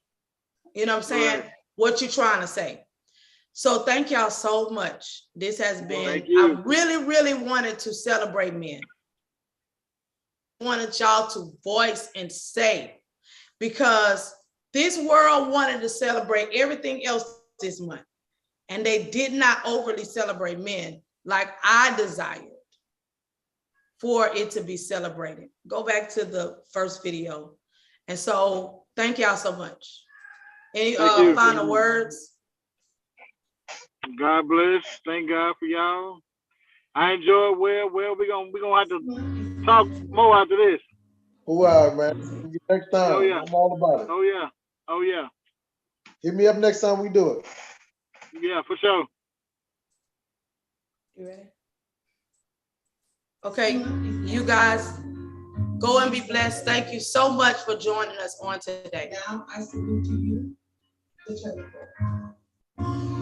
You know what I'm saying? Right. What you're trying to say. So thank y'all so much. This has been, I really, really wanted to celebrate men. I wanted y'all to voice and say, because this world wanted to celebrate everything else this month, and they did not overly celebrate men like I desired for it to be celebrated. Go back to the first video. And so thank y'all so much. Any final words? God bless. Thank God for y'all. I enjoy it. Well, we're gonna have to talk more after this. All right, man. Next time. Oh yeah. I'm all about it. Oh yeah. Oh yeah. Hit me up next time we do it. Yeah, for sure. You ready? Okay, you guys go and be blessed. Thank you so much for joining us on today. Now I salute to you, the church.